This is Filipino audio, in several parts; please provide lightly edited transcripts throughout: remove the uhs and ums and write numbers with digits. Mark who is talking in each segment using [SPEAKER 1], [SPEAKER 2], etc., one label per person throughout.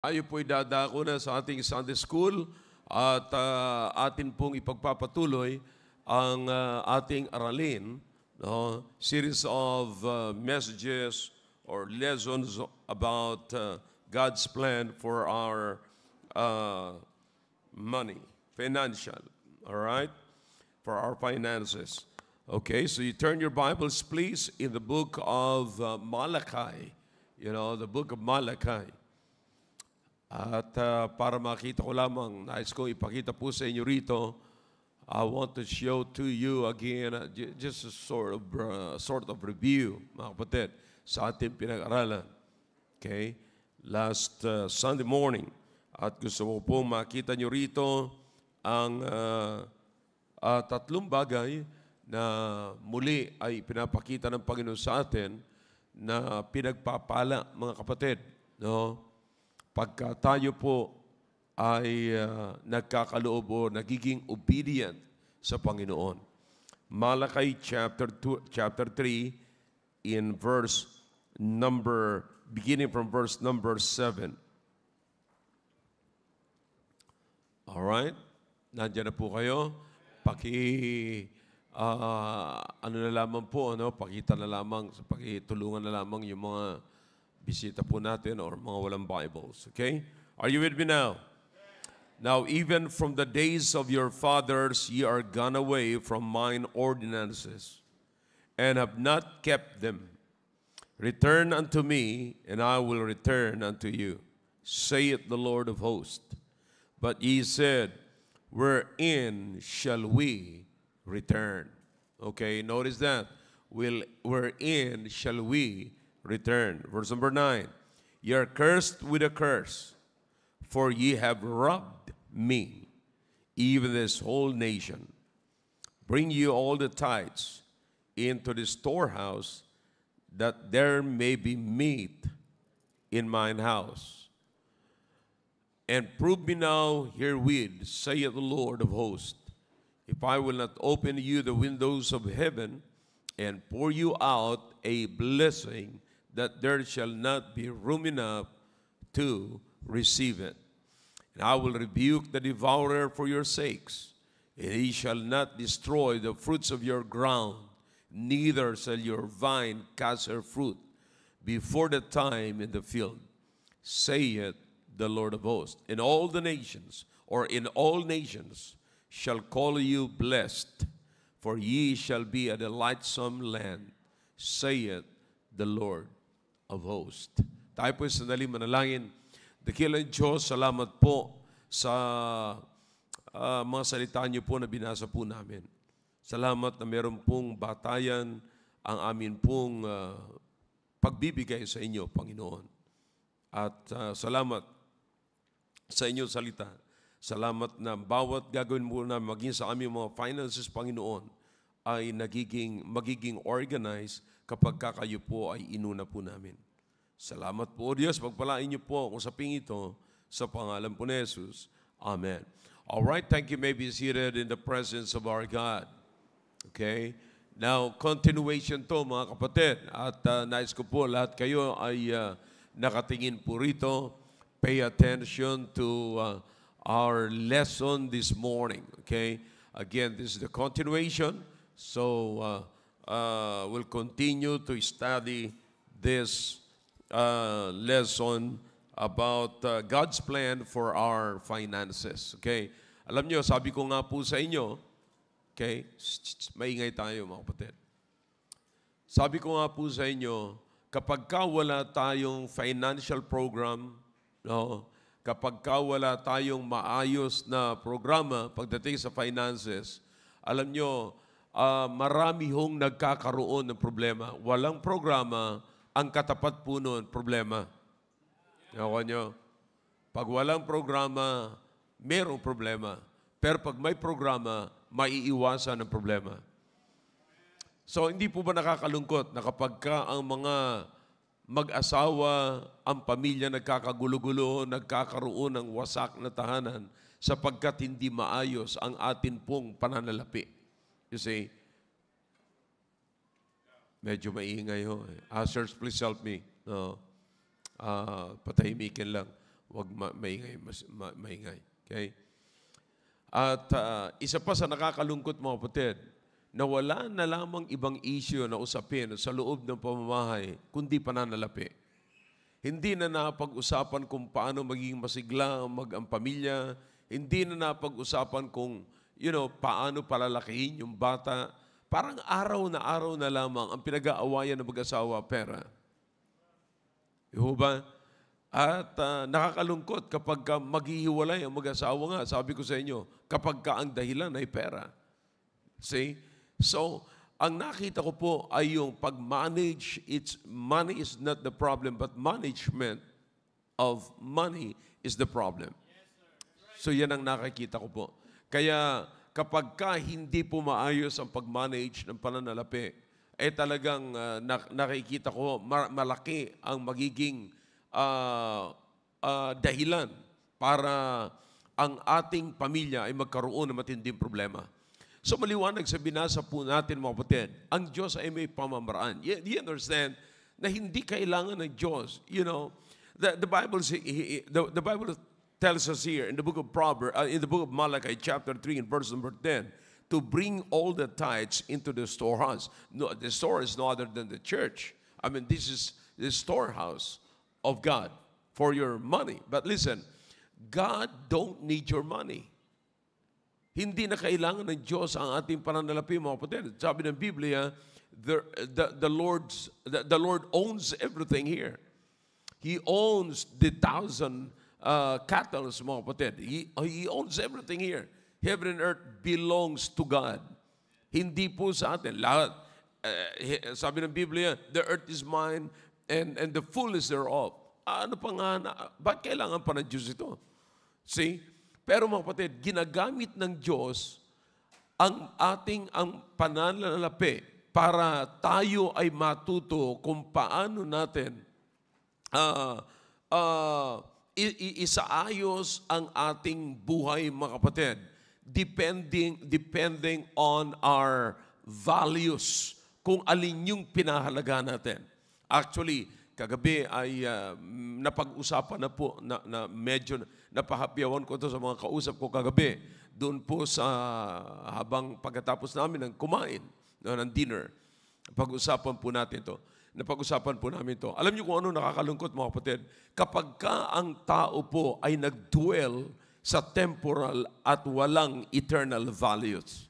[SPEAKER 1] Tayo po'y dadako na sa ating Sunday School at atin pong ipagpapatuloy ang ating aralin, no? Series of messages or lessons about God's plan for our money, financial, all right? For our finances. Okay, so you turn your Bibles, please, in the book of Malachi. You know, the book of Malachi. At para makita ko lamang, nais kong ipakita po sa inyo rito, I want to show to you again just a sort of review, mga kapatid, sa ating pinag-aralan. Okay? Last Sunday morning, at gusto ko pong makita nyo rito ang tatlong bagay na muli ay pinapakita ng Panginoon sa atin na pinagpapala, mga kapatid, no? Pagka tayo po ay nagkakaloob o nagiging obedient sa Panginoon. Malachi chapter 3 in beginning from verse number 7. All right? Nandiyan na po kayo. Ano na lamang po, ano? Pakita na lamang, pakitulungan na lamang yung mga bisita po natin or mga walang Bibles. Okay? Are you with me now? Now, even from the days of your fathers, ye are gone away from mine ordinances, and have not kept them. Return unto me, and I will return unto you, saith the Lord of hosts. But ye said, wherein shall we return? Okay, notice that. Wherein shall we return? Verse number 9. Ye are cursed with a curse, for ye have robbed me, even this whole nation. Bring you all the tithes into the storehouse, that there may be meat in mine house. And prove me now herewith, saith the Lord of hosts, if I will not open to you the windows of heaven, and pour you out a blessing, that there shall not be room enough to receive it. And I will rebuke the devourer for your sakes, and he shall not destroy the fruits of your ground, neither shall your vine cast her fruit before the time in the field, saith the Lord of hosts. In all nations shall call you blessed, for ye shall be a delightsome land, saith the Lord of hosts. Tayo po sandali manalangin. Dakilang Diyos, salamat po sa mga salita niyo po na binasa po namin. Salamat na meron pong batayan ang amin pong pagbibigay sa inyo, Panginoon. At salamat sa inyong salita. Salamat na bawat gagawin mo na maging sa aming mga finances, Panginoon, ay magiging organized kapag kayo po ay inuna po namin. Salamat po, Diyos. Pagpalain niyo po kung sa ito sa pangalan po ni Jesus. Amen. All right, thank you. May be seated in the presence of our God. Okay? Now, continuation to, mga kapatid. At nais ko po lahat kayo ay nakatingin po rito. Pay attention to our lesson this morning. Okay? Again, this is the continuation. So, we'll continue to study this lesson about God's plan for our finances. Okay? Alam nyo, sabi ko nga po sa inyo, okay? Maingay tayo, mga kapatid. Sabi ko nga po sa inyo, kapag wala tayong financial program, no? Kapag wala tayong maayos na programa pagdating sa finances, alam nyo, marami hong nagkakaroon ng problema. Walang programa, ang katapat po noon, problema. Nakuha nyo? Pag walang programa, merong problema. Pero pag may programa, maiiwasan ang problema. So, hindi po ba nakakalungkot na kapag ang mga mag-asawa, ang pamilya nagkakagulo-gulo, nagkakaroon ng wasak na tahanan sapagkat hindi maayos ang atin pong pananalapi. You see? Medyo maingay ho. Ushers, please help me. No. Patahimikin lang. Huwag maingay. Okay? At isa pa sa nakakalungkot mga kapatid, na wala na lamang ibang issue na usapin sa loob ng pamamahay, kundi pananalapi. Hindi na napag-usapan kung paano maging masigla ang pamilya. Hindi na napag-usapan kung, paano palalakihin yung bata. Parang araw na lamang ang pinag-aawayan ng mag-asawa, pera. Ba? At nakakalungkot kapag maghihiwalay ang mag-asawa nga. Sabi ko sa inyo, kapag ang dahilan ay pera. See? So, ang nakita ko po ay yung pag-manage, money is not the problem, but management of money is the problem. So, yan ang nakikita ko po. Kaya, kapag hindi po maayos ang pag-manage ng pananalapi, talagang nakikita ko malaki ang magiging dahilan para ang ating pamilya ay magkaroon ng matinding problema. So maliwanag sa binasa po natin mga kapatid, ang Diyos ay may pamamaraan. You understand na hindi kailangan ng Diyos. The Bible tells us here in the book of in the book of Malachi chapter 3 and verse number 10, to bring all the tithes into the storehouse. No, the store is no other than the church. I mean, this is the storehouse of God for your money. But listen, God don't need your money. Hindi na kailangan ng Diyos ang ating pananalapi, mga kapatid. Sabi ng Biblia, the Lord owns everything here. He owns the 1,000 cattle, mga kapatid. He owns everything here. Heaven and earth belongs to God. Hindi po sa atin. Lahat. Sabi ng Biblia, the earth is mine and the fullness thereof. Ano pa nga, ba't kailangan pa ng Diyos ito? See? Pero mga kapatid, ginagamit ng Diyos ang pananalapi para tayo ay matuto kung paano natin isaayos ang ating buhay, mga kapatid, depending on our values, kung alin yung pinahalaga natin. Actually, kagabi ay napag-usapan na po na medyo napahapyawan ko ito sa mga kausap ko kagabi doon po sa habang pagkatapos namin ng kumain, ng dinner. Napag-usapan po natin ito. Napag-usapan po namin ito. Alam niyo kung ano nakakalungkot, mga kapatid? Kapag ang tao po ay nag-dwell sa temporal at walang eternal values.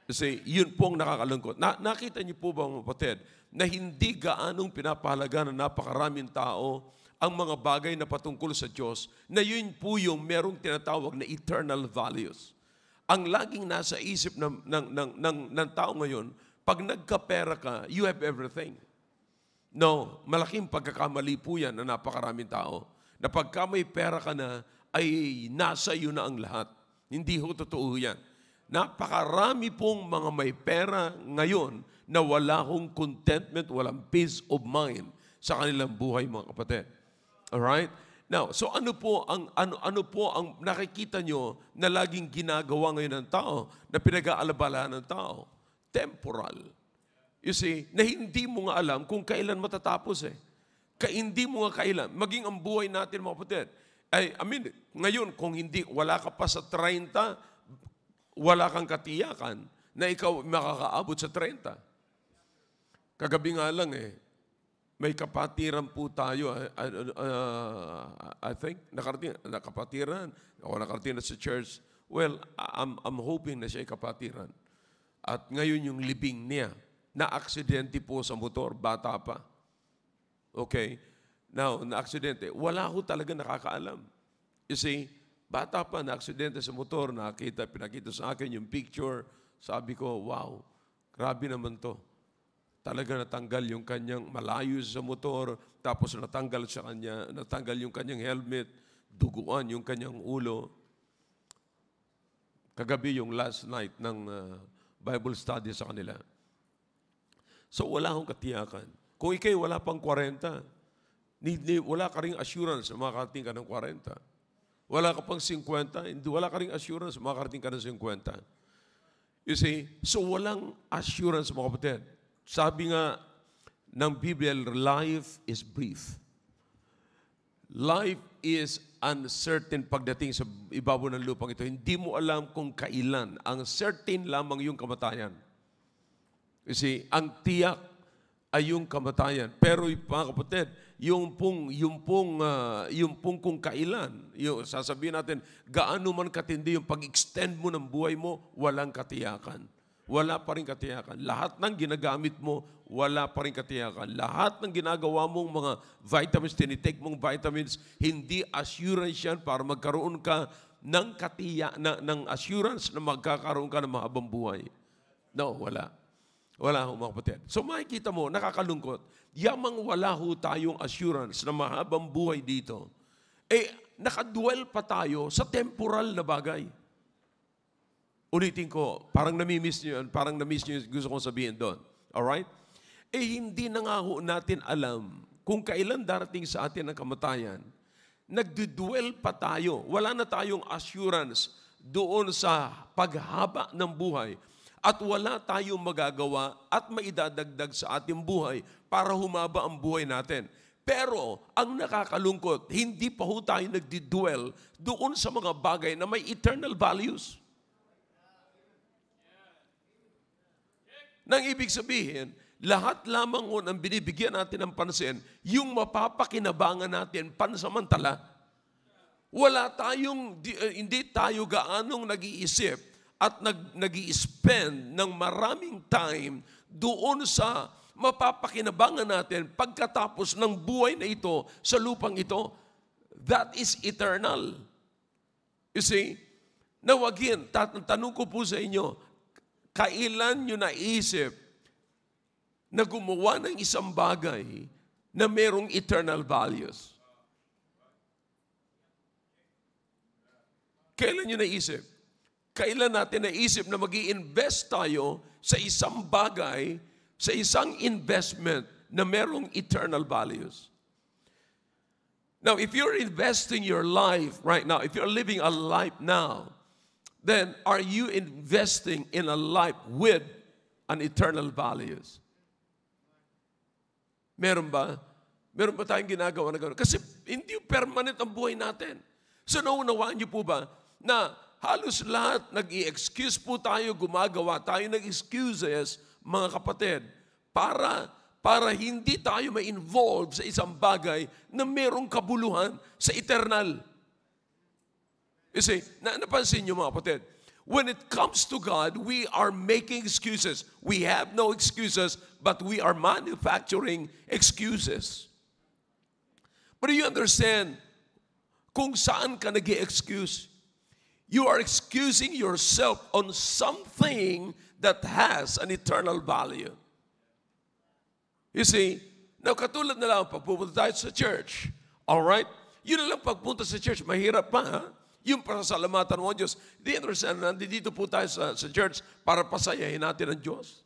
[SPEAKER 1] Kasi yun pong nakakalungkot. Nakita niyo po ba, mga kapatid, na hindi gaanong pinapahalaga na napakaraming tao ang mga bagay na patungkol sa Diyos, na yun po yung merong tinatawag na eternal values. Ang laging nasa isip ng tao ngayon, pag nagkapera ka, you have everything. No, malaking pagkakamali po yan na napakaraming tao. Na pagka may pera ka na, ay nasa iyo na ang lahat. Hindi ho totoo yan. Napakarami pong mga may pera ngayon na wala hong contentment, walang peace of mind sa kanilang buhay, mga kapatid. Alright? Now, so ano po ang nakikita nyo na laging ginagawa ngayon ng tao, na pinag-aalabalahan ng tao? Temporal. You see, na hindi mo nga alam kung kailan matatapos eh. Hindi mo nga kailan. Maging ang buhay natin, mga kapatid. Ngayon, kung wala ka pa sa 30, wala kang katiyakan na ikaw makakaabot sa 30. Kagabi nga lang may kapatiran po tayo. I think, nakapatiran. Ako nakarating na sa church. Well, I'm hoping na siya kapatiran. At ngayon yung libing niya, na-aksidente po sa motor, bata pa. Okay? Now, na-aksidente. Wala ho talaga nakakaalam. You see, bata pa, na-aksidente sa motor, pinakita sa akin yung picture. Sabi ko, wow, grabe naman to. Talaga natanggal yung kanyang malayo sa motor, tapos natanggal yung kanyang helmet, duguan yung kanyang ulo. Kagabi yung last night ng Bible study sa kanila. So wala akong katiyakan. Kung ikay wala pang 40, wala ka ring assurance na makakarating ka ng 40. Wala ka pang 50, wala ka ring assurance na makakarating ka ng 50. You see, so walang assurance, mga kapatid. Sabi nga ng Biblia, life is brief. Life is uncertain pagdating sa ibabaw ng lupang ito. Hindi mo alam kung kailan. Ang certain lamang yung kamatayan. Kasi ang tiyak ay yung kamatayan. Pero mga kapatid, yung pong kung kailan, yung sasabihin natin, gaano man katindi yung pag-extend mo ng buhay mo, walang katiyakan. Wala pa rin katiyakan. Lahat ng ginagamit mo, wala pa rin katiyakan. Lahat ng ginagawa mong mga vitamins, tinitake mong vitamins, hindi assurance yan para magkaroon ka ng ng assurance na magkakaroon ka ng mahabang buhay. No, wala. Wala ho mga kapatid. So makikita mo, nakakalungkot, yamang wala ho tayong assurance na mahabang buhay dito, nakadwell pa tayo sa temporal na bagay. Ulitin ko, parang nami-miss nyo yun, parang na-miss nyo yung gusto kong sabihin doon. Alright? Hindi na nga ho natin alam kung kailan darating sa atin ang kamatayan. Nagdudwell pa tayo. Wala na tayong assurance doon sa paghaba ng buhay. At wala tayong magagawa at maidadagdag sa ating buhay para humaba ang buhay natin. Pero, ang nakakalungkot, hindi pa ho tayo nagdidwell doon sa mga bagay na may eternal values. Nang ibig sabihin, lahat lamang ho ng binibigyan natin ng pansin, yung mapapakinabangan natin pansamantala. Wala tayong, hindi tayo gaanong nag-iisip at nag-i-spend ng maraming time doon sa mapapakinabangan natin pagkatapos ng buhay na ito sa lupang ito. That is eternal. You see? Now again, tanong ko po sa inyo, kailan nyo naisip na gumawa ng isang bagay na merong eternal values? Kailan nyo naisip? Kailan natin naisip na mag-i-invest tayo sa isang bagay, sa isang investment na merong eternal values? Now, if you're investing your life right now, if you're living a life now, then are you investing in a life with an eternal values? Meron ba? Meron ba tayong ginagawa na gano'n? Kasi hindi permanent ang buhay natin. So naunawaan niyo po ba na halos lahat nag-i-excuse po tayo, gumagawa tayo ng excuses, mga kapatid, para hindi tayo ma-involve sa isang bagay na merong kabuluhan sa eternal. You see, napansin niyo mga kapatid, when it comes to God, we are making excuses. We have no excuses, but we are manufacturing excuses. But do you understand kung saan ka nag-i-excuse? You are excusing yourself on something that has an eternal value. You see, now katulad na lang pagpupunta tayo sa church. Alright? Yun na lang pagpunta sa church, mahirap pa ha? Yung pasasalamatan mo ang Diyos. Do you understand? Nandito po tayo sa church para pasayahin natin ang Diyos.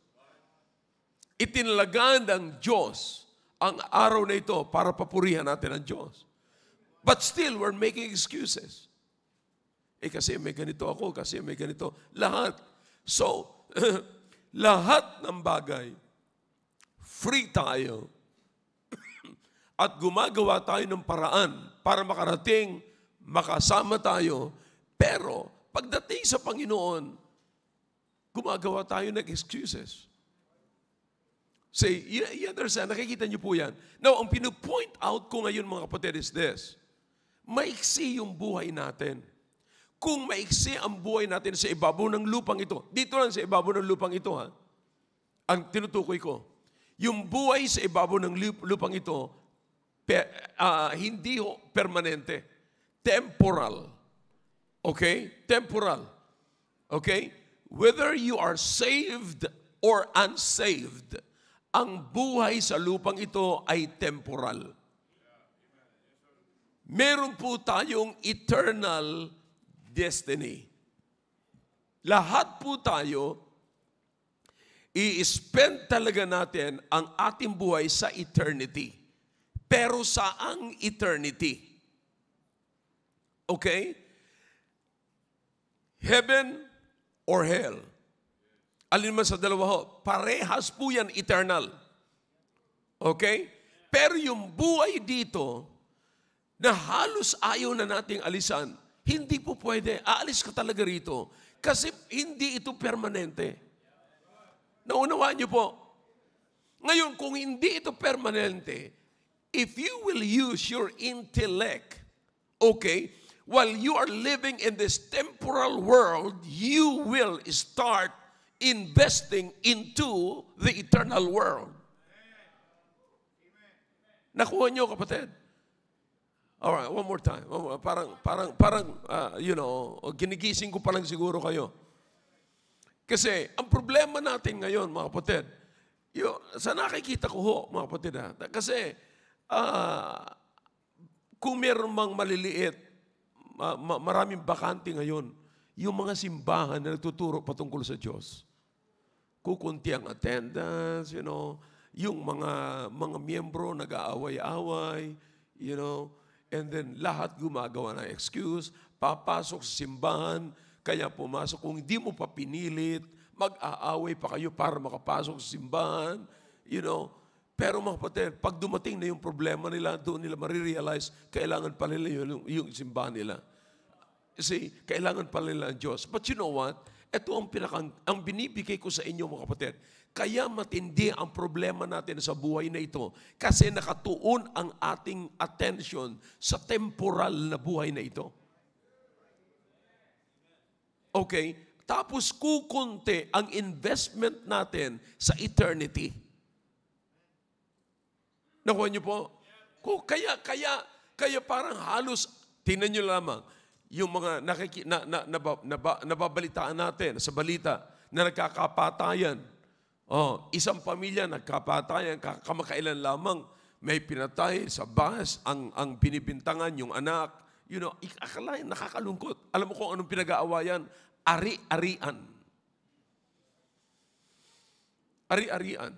[SPEAKER 1] Itinalagaan ng Diyos ang araw na ito para papurihan natin ang Diyos. But still, we're making excuses. Kasi may ganito ako, kasi may ganito. Lahat. So, lahat ng bagay, free tayo. At gumagawa tayo ng paraan para makarating, makasama tayo. Pero, pagdating sa Panginoon, gumagawa tayo ng excuses. Say, you understand? Nakikita niyo po yan. Now, ang pinupoint out ko ngayon mga kapatid is this. Maiksi yung buhay natin. Kung maiksi ang buhay natin sa ibabaw ng lupang ito, dito lang sa ibabaw ng lupang ito, ha? Ang tinutukoy ko, yung buhay sa ibabaw ng lupang ito, hindi permanente. Temporal. Okay? Temporal. Okay? Whether you are saved or unsaved, ang buhay sa lupang ito ay temporal. Meron po tayong eternal destiny. Lahat po tayo, i-spend talaga natin ang ating buhay sa eternity. Pero saang eternity? Okay? Heaven or hell? Alin man sa dalawa ho, parehas po yan eternal. Okay? Pero yung buhay dito, na halos ayaw na nating alisan, hindi po pwede. Aalis ka talaga rito. Kasi hindi ito permanente. Naunawaan niyo po. Ngayon, kung hindi ito permanente, if you will use your intellect, okay, while you are living in this temporal world, you will start investing into the eternal world. Nakuha niyo, kapatid? Alright, one more time. Parang, ginigising ko pa lang siguro kayo. Kasi, ang problema natin ngayon, mga kapatid, sa nakikita ko ho, mga kapatid, kasi, kung meron mang maliliit, maraming bakante ngayon, yung mga simbahan na nagtuturo patungkol sa Diyos. Kukunti ang attendance, yung mga miyembro nag-aaway-away, and then lahat gumagawa ng excuse, papasok sa simbahan, kaya pumasok. Kung hindi mo pa pinilit, mag-aaway pa kayo para makapasok sa simbahan, Pero mga kapatid, pag dumating na yung problema nila, doon nila marirealize, kailangan pa nila yung simbahan nila. Kasi kailangan pa nila ang Diyos. But you know what? Ito ang binibigay ko sa inyo, mga kapatid. Kaya matindi ang problema natin sa buhay na ito. Kasi nakatuon ang ating attention sa temporal na buhay na ito. Okay? Tapos kukunti ang investment natin sa eternity. Nakuha niyo po? Kaya parang halos, tingnan niyo lamang, yung mga nababalitaan natin sa balita na nagkakapatayan. Isang pamilya nagkapatayan, kamakailan lamang may pinatay sa bus, ang binibintangan yung anak. Akalain, nakakalungkot. Alam mo kung anong pinag-aawayan? Ari-arian. Ari-arian.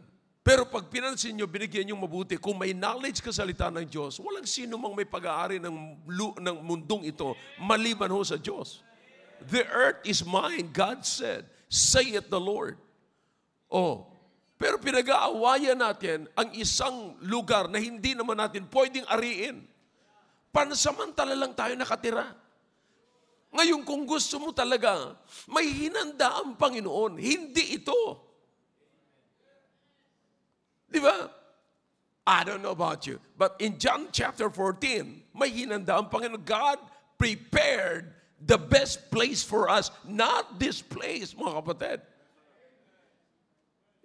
[SPEAKER 1] Pero pag pinansin nyo, binigyan nyo mabuti, kung may knowledge ka salita ng Diyos, walang sino mang may pag-aari ng mundong ito, maliban ho sa Diyos. The earth is mine, God said. Saith the Lord. Pero pinag-aawayan natin ang isang lugar na hindi naman natin pwedeng ariin. Pansamantala lang tayo nakatira. Ngayon, kung gusto mo talaga, may hinanda ang Panginoon. Hindi ito. Di ba? I don't know about you. But in John chapter 14, may hinanda ang Panginoon. God prepared the best place for us. Not this place, mga kapatid.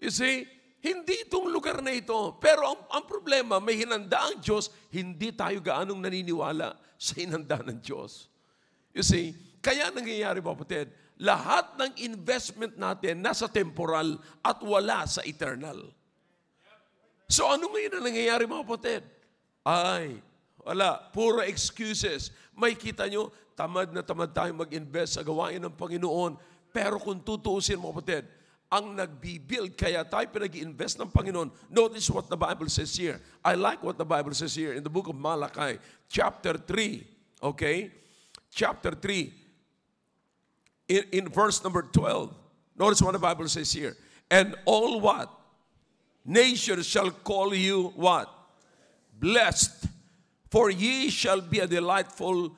[SPEAKER 1] You see, hindi itong lugar na ito. Pero ang problema, may hinanda ang Diyos, hindi tayo gaanong naniniwala sa hinanda ng Diyos. You see, kaya nangyayari, mga kapatid, lahat ng investment natin nasa temporal at wala sa eternal. So ano ngayon ang nangyayari, mga kapatid? Wala, puro excuses. May kita nyo, tamad na tamad tayo mag-invest sa gawain ng Panginoon. Pero kung tutuusin, mga kapatid, ang nagbibuild, kaya tayo pinag-invest ng Panginoon. Notice what the Bible says here. I like what the Bible says here in the book of Malachi, chapter 3. Okay? Chapter 3. In verse number 12. Notice what the Bible says here. And all what? Nations shall call you what? Blessed. For ye shall be a delightsome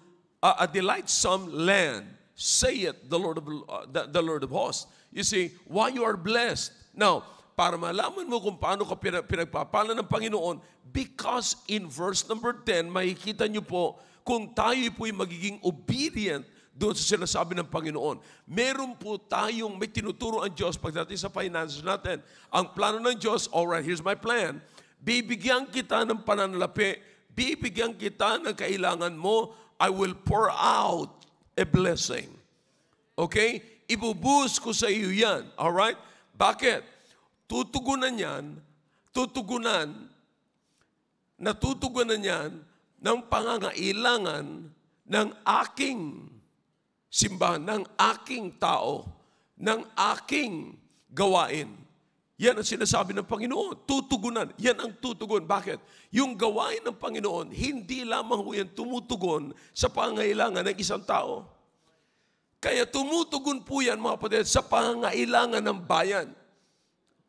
[SPEAKER 1] land, saith the Lord of hosts. You see, why you are blessed? Now, para malaman mo kung paano ka pinagpapala ng Panginoon, because in verse number 10, makikita nyo po, kung tayo po'y magiging obedient doon sa sinasabi ng Panginoon. Meron po tayong may tinuturo ang Diyos pagdating sa finances natin. Ang plano ng Diyos, alright, here's my plan. Bibigyan kita ng pananalapi. Bibigyan kita ng kailangan mo. I will pour out a blessing. Okay? Ibubuhos ko sa iyo yan. Alright? Bakit? Tutugunan yan ng pangangailangan ng aking simbahan, ng aking tao, ng aking gawain. Yan ang sinasabi ng Panginoon. Tutugunan. Yan ang tutugon. Bakit? Yung gawain ng Panginoon, hindi lamang yan tumutugon sa pangangailangan ng isang tao. Kaya tumutugon po yan, mga kapatid, sa pangangailangan ng bayan.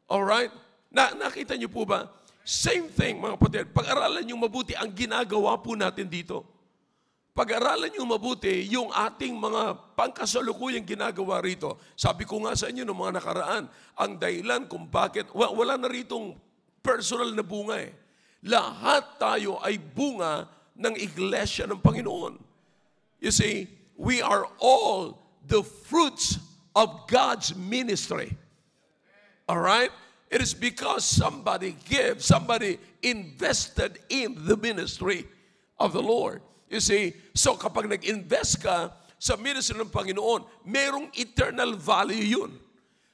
[SPEAKER 1] Alright? Nakita niyo po ba? Same thing, mga kapatid. Pag-aralan niyo mabuti ang ginagawa po natin dito. pag-aralan niyo mabuti yung ating mga pangkasalukuyang ginagawa rito. Sabi ko nga sa inyo noong mga nakaraan, ang dahilan kung bakit, wala na ritong personal na bunga eh. Lahat tayo ay bunga ng iglesia ng Panginoon. You see, we are all the fruits of God's ministry. All right? It is because somebody gave, somebody invested in the ministry of the Lord. You see, so kapag nag-invest ka sa ministry ng Panginoon, merong eternal value yun.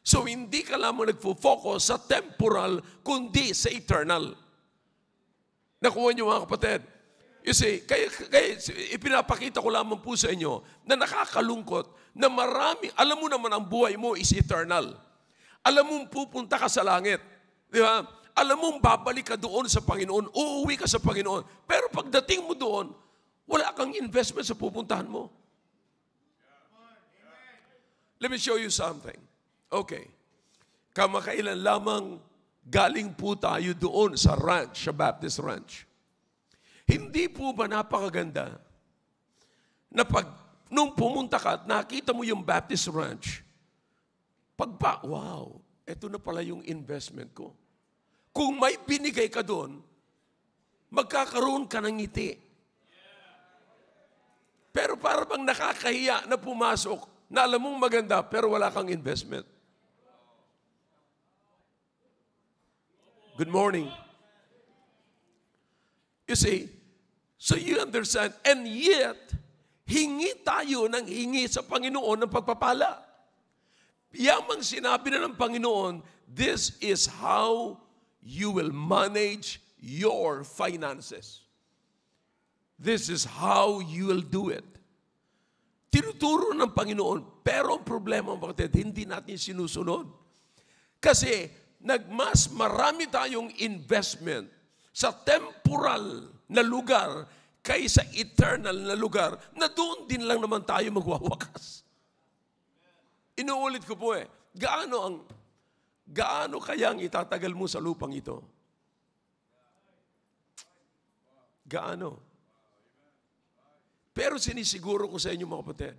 [SPEAKER 1] So hindi ka lamang nagfo-focus sa temporal, kundi sa eternal. Nakuha niyo mga kapatid? You see, kaya ipinapakita ko lamang po sa inyo na nakakalungkot na marami, alam mo naman ang buhay mo is eternal. Alam mong pupunta ka sa langit. Di ba? Alam mong babalik ka doon sa Panginoon, uuwi ka sa Panginoon. Pero pagdating mo doon, wala kang investment sa pupuntahan mo. Let me show you something. Okay. Kamakailan lamang galing po tayo doon sa ranch, sa Baptist Ranch. Hindi po ba napakaganda na nung pumunta ka at nakita mo yung Baptist Ranch, wow, eto na pala yung investment ko. Kung may binigay ka doon, magkakaroon ka ng ngiti. Pero para bang nakakahiya na pumasok, na alam mong maganda, pero wala kang investment. Good morning. You see, so you understand, and yet, hingi tayo ng hingi sa Panginoon ng pagpapala. Yamang sinabi na ng Panginoon, this is how you will manage your finances. This is how you will do it. Tinuturo ng Panginoon, pero ang problema, bakit hindi natin sinusunod? Kasi mas marami tayong investment sa temporal na lugar kaysa eternal na lugar na doon din lang naman tayo magwawakas. Inuulit ko po gaano kayang itatagal mo sa lupang ito? Gaano? Pero sinisiguro ko sa inyo mga kapatid,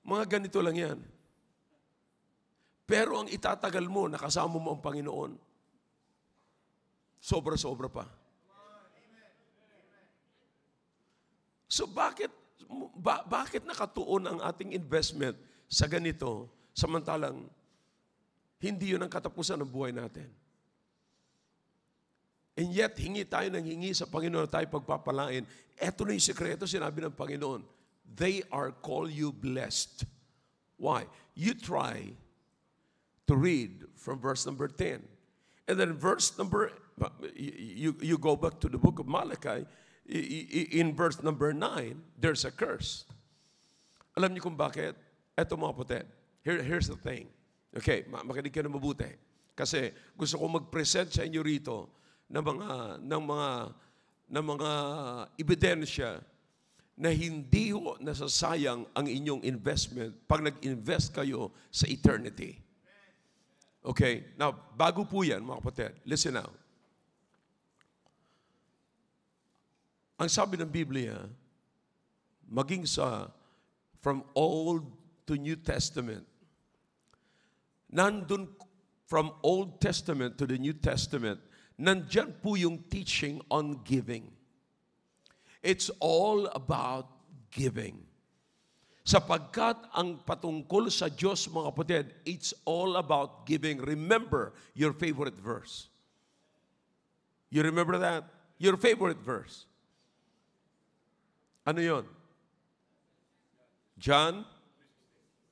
[SPEAKER 1] mga ganito lang yan. Pero ang itatagal mo, nakasama mo ang Panginoon, sobra-sobra pa. So bakit nakatuon ang ating investment sa ganito, samantalang hindi yun ang katapusan ng buhay natin? And yet, hingi tayo ng hingi sa Panginoon na tayo pagpapalain. Ito na yung sekreto, sinabi ng Panginoon, they are called you blessed. Why? You try to read from verse number 10. And then you go back to the book of Malachi, in verse number 9, there's a curse. Alam niyo kung bakit? Eto mga kapatid. Here's the thing. Okay, makinig ka na mabuti. Kasi gusto ko mag-present sa inyo rito ng mga ebidensya na hindi nasasayang ang inyong investment pag nag-invest kayo sa eternity. Okay? Now, bago po yan, mga kapatid, listen now. Ang sabi ng Biblia, maging from Old to New Testament, nandun from Old Testament to the New Testament, nandyan po yung teaching on giving. It's all about giving. Sapagkat ang patungkol sa Diyos, mga kapatid, it's all about giving. Remember your favorite verse. You remember that? Your favorite verse. Ano yun? John?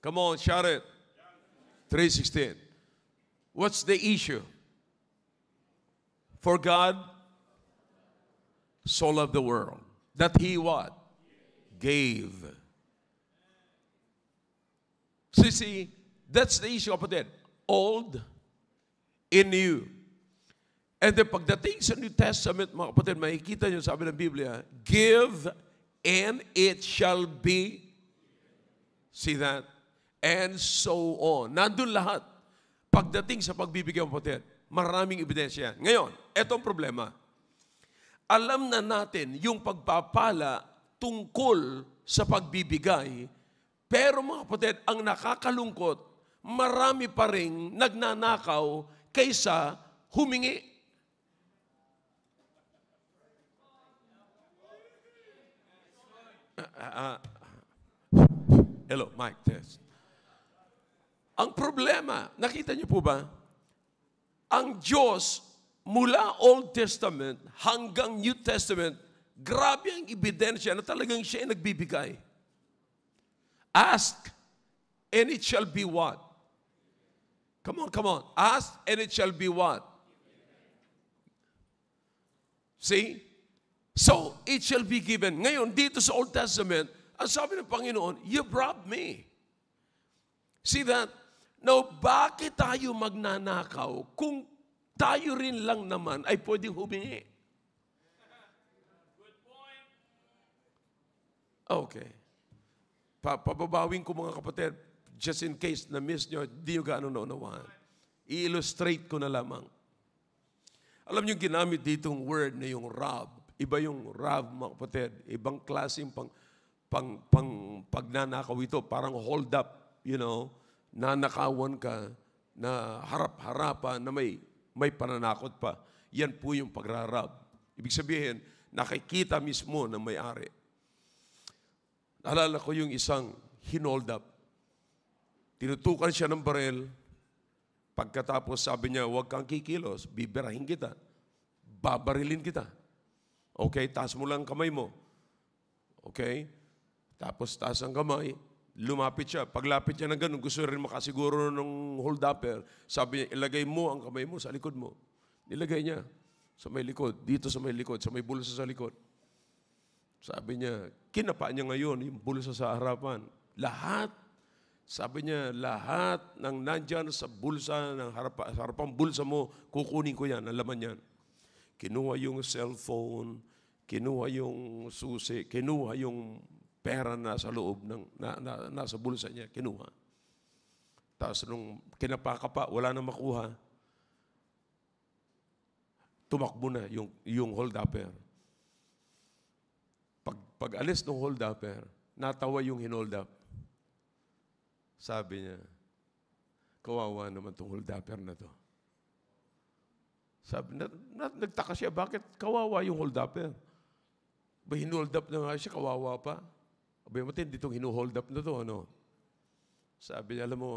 [SPEAKER 1] Come on, shout it. 3:16. What's the issue? For God so loved the world that He what? Gave. So you see, that's the issue, kapatid. Old in new. And then pagdating sa New Testament, mga kapatid, makikita nyo sabi ng Biblia, give and it shall be. See that? And so on. Nandun lahat. Pagdating sa pagbibigay, kapatid, maraming ebidensya. Ngayon, etong problema. Alam na natin yung pagpapala tungkol sa pagbibigay, pero mga kapatid, ang nakakalungkot, marami pa ring nagnanakaw kaysa humingi. Hello, mic test. Ang problema, nakita niyo po ba? Ang Diyos, mula Old Testament hanggang New Testament, grabe ang ebidensya na talagang siya ay nagbibigay. Ask, and it shall be what? Come on, come on. Ask, and it shall be what? See? So, it shall be given. Ngayon, dito sa Old Testament, ang sabi ng Panginoon, you robbed me. See that? Now, bakit tayo magnanakaw kung tayo rin lang naman ay pwedeng humingi? Okay. Pababawin ko mga kapatid, just in case na miss nyo, di nyo gaano naunawaan. I-illustrate ko na lamang. Alam nyo, ginamit ditong word na yung rob. Iba yung rob, mga kapatid. Ibang klaseng pagnanakaw ito. Parang hold up, nanakawan ka, na harap-harapan, na may pananakot pa. Yan po yung pagrarab. Ibig sabihin, nakikita mismo ng may-ari. Naalala ko yung isang hinold up. Tinutukan siya ng baril. Pagkatapos sabi niya, huwag kang kikilos, bibirahin kita. Babarilin kita. Okay, taas mo lang kamay mo. Okay? Tapos taas ang kamay, lumapit siya. Paglapit niya ng ganun, gusto rin makasiguro ng hold-upper. Sabi niya, ilagay mo ang kamay mo sa likod mo. Nilagay niya sa may likod, dito sa may likod, sa may bulsa sa likod. Sabi niya, kinapa niya ngayon yung bulsa sa harapan. Lahat, sabi niya, lahat ng nandyan sa bulsa, sa harapang bulsa mo, kukunin ko yan, ang laman yan. Kinuha yung cellphone, kinuha yung susi, kinuha yung pera na sa loob, nasa bulsa niya, kinuha. Tapos nung kinapa-kapa, wala na makuha, tumakbo na yung hold-upper. Pag alis ng hold-upper, natawa yung hinold up. Sabi niya, kawawa naman itong hold-upper na to. Sabi, nagtaka siya, bakit kawawa yung hold-upper? Ba, hinold up na nga siya, kawawa pa. Abay, matindi itong hinohold up na to, ano? Sabi niya, alam mo,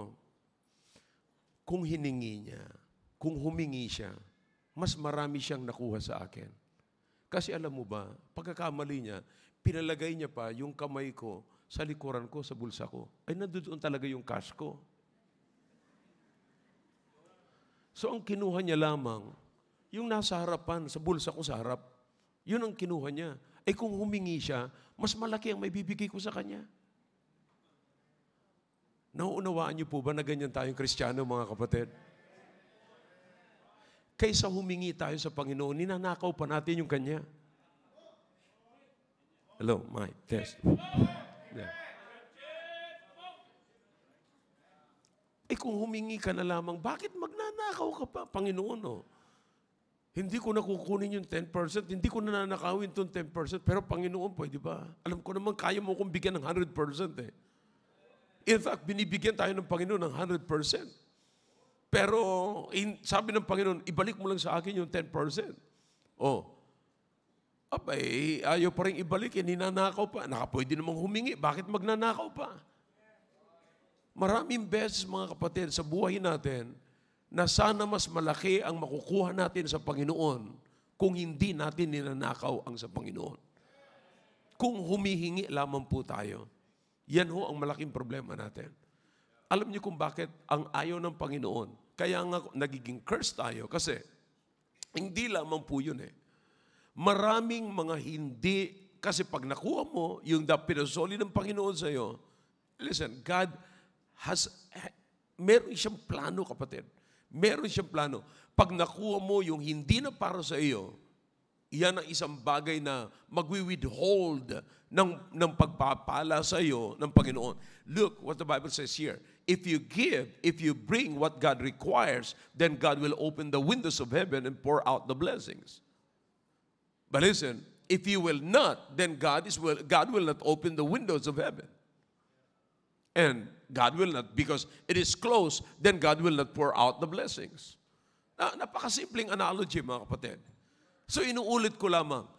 [SPEAKER 1] kung hiningi niya, kung humingi siya, mas marami siyang nakuha sa akin. Kasi alam mo ba, pagkakamali niya, pinalagay niya pa yung kamay ko sa likuran ko, sa bulsa ko. Ay, nandoon talaga yung cash ko. So, ang kinuha niya lamang, yung nasa harapan, sa bulsa ko sa harap, yun ang kinuha niya. Eh kung humingi siya, mas malaki ang may bibigay ko sa kanya. Nauunawaan niyo po ba na ganyan tayong Kristiyano, mga kapatid? Kaysa humingi tayo sa Panginoon, ninanakaw pa natin yung Kanya. Hello, mic, test. Yeah. Eh kung humingi ka na lamang, bakit magnanakaw ka pa, Panginoon? Oh? Hindi ko nakukunin yung 10%, hindi ko nananakawin itong 10%, pero Panginoon, pwede ba? Alam ko naman, kaya mo kong bigyan ng 100% eh. In fact, binibigyan tayo ng Panginoon ng 100%. Pero sabi ng Panginoon, ibalik mo lang sa akin yung 10%. Oh, abay, ayaw pa rin ibalik, ninanakaw pa. Pwede namang humingi, bakit magnanakaw pa? Maraming beses, mga kapatid, sa buhay natin, na sana mas malaki ang makukuha natin sa Panginoon kung hindi natin ninanakaw ang sa Panginoon. Kung humihingi lamang po tayo, yan ho ang malaking problema natin. Alam niyo kung bakit ang ayaw ng Panginoon, kaya nga nagiging curse tayo kasi hindi lamang po yun eh. Maraming mga hindi, kasi pag nakuha mo yung pinasoli ng Panginoon sa iyo, listen, God meron siyang plano, kapatid. Meron siyang plano. Pag nakuha mo yung hindi na para sa iyo, iyan ang isang bagay na magwi-withhold ng pagpapala sa iyo ng Panginoon. Look what the Bible says here. If you give, if you bring what God requires, then God will open the windows of heaven and pour out the blessings. But listen, if you will not, then God will not open the windows of heaven. And God will not, because it is closed, then God will not pour out the blessings. Napakasimpleng analogy, mga kapatid. So inuulit ko lamang,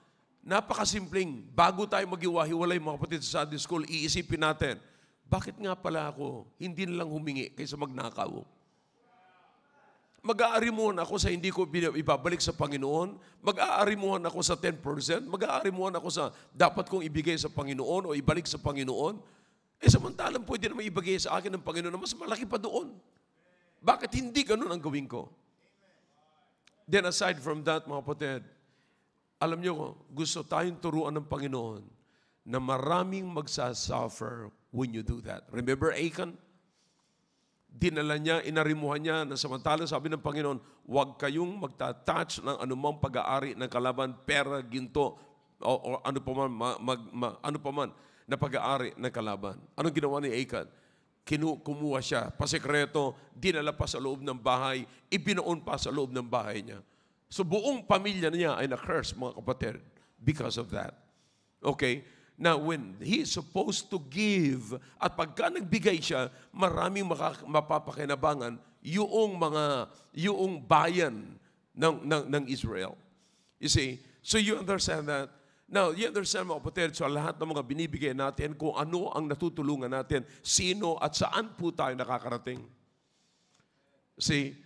[SPEAKER 1] napakasimpleng, bago tayo mag-iwahiwalay, mga kapatid, sa Sunday school, iisipin natin, bakit nga pala ako hindi na lang humingi kaysa magnakaw? Mag-aarimuhan ako sa hindi ko ibabalik sa Panginoon, mag-aarimuhan ako sa 10%, mag-aarimuhan ako sa dapat kong ibigay sa Panginoon o ibalik sa Panginoon. Samantalang pwede naman ibigay sa akin ng Panginoon na mas malaki pa doon. Bakit hindi ganun ang gawin ko? Then aside from that, mga kapatid, alam niyo, gusto tayong turuan ng Panginoon na maraming magsasuffer when you do that. Remember Achan? Dinala niya, inarimuhan niya na samantalang sabi ng Panginoon, huwag kayong magta-touch ng anumang pag-aari ng kalaban, pera, ginto, o ano pa man na pag-aari ng kalaban. Anong ginawa ni Achan? Kumuha siya, pasekreto, dinala pa sa loob ng bahay, ibinoon pa sa loob ng bahay niya. So buong pamilya niya ay na-curse, mga kapatid, because of that. Okay? Now, when he is supposed to give, at pagka nagbigay siya, maraming mapapakinabangan yung bayan ng Israel. You see? So you understand that? Now, you understand, mga kapatid, so lahat ng mga binibigay natin, kung ano ang natutulungan natin, sino at saan po tayo nakakarating. See?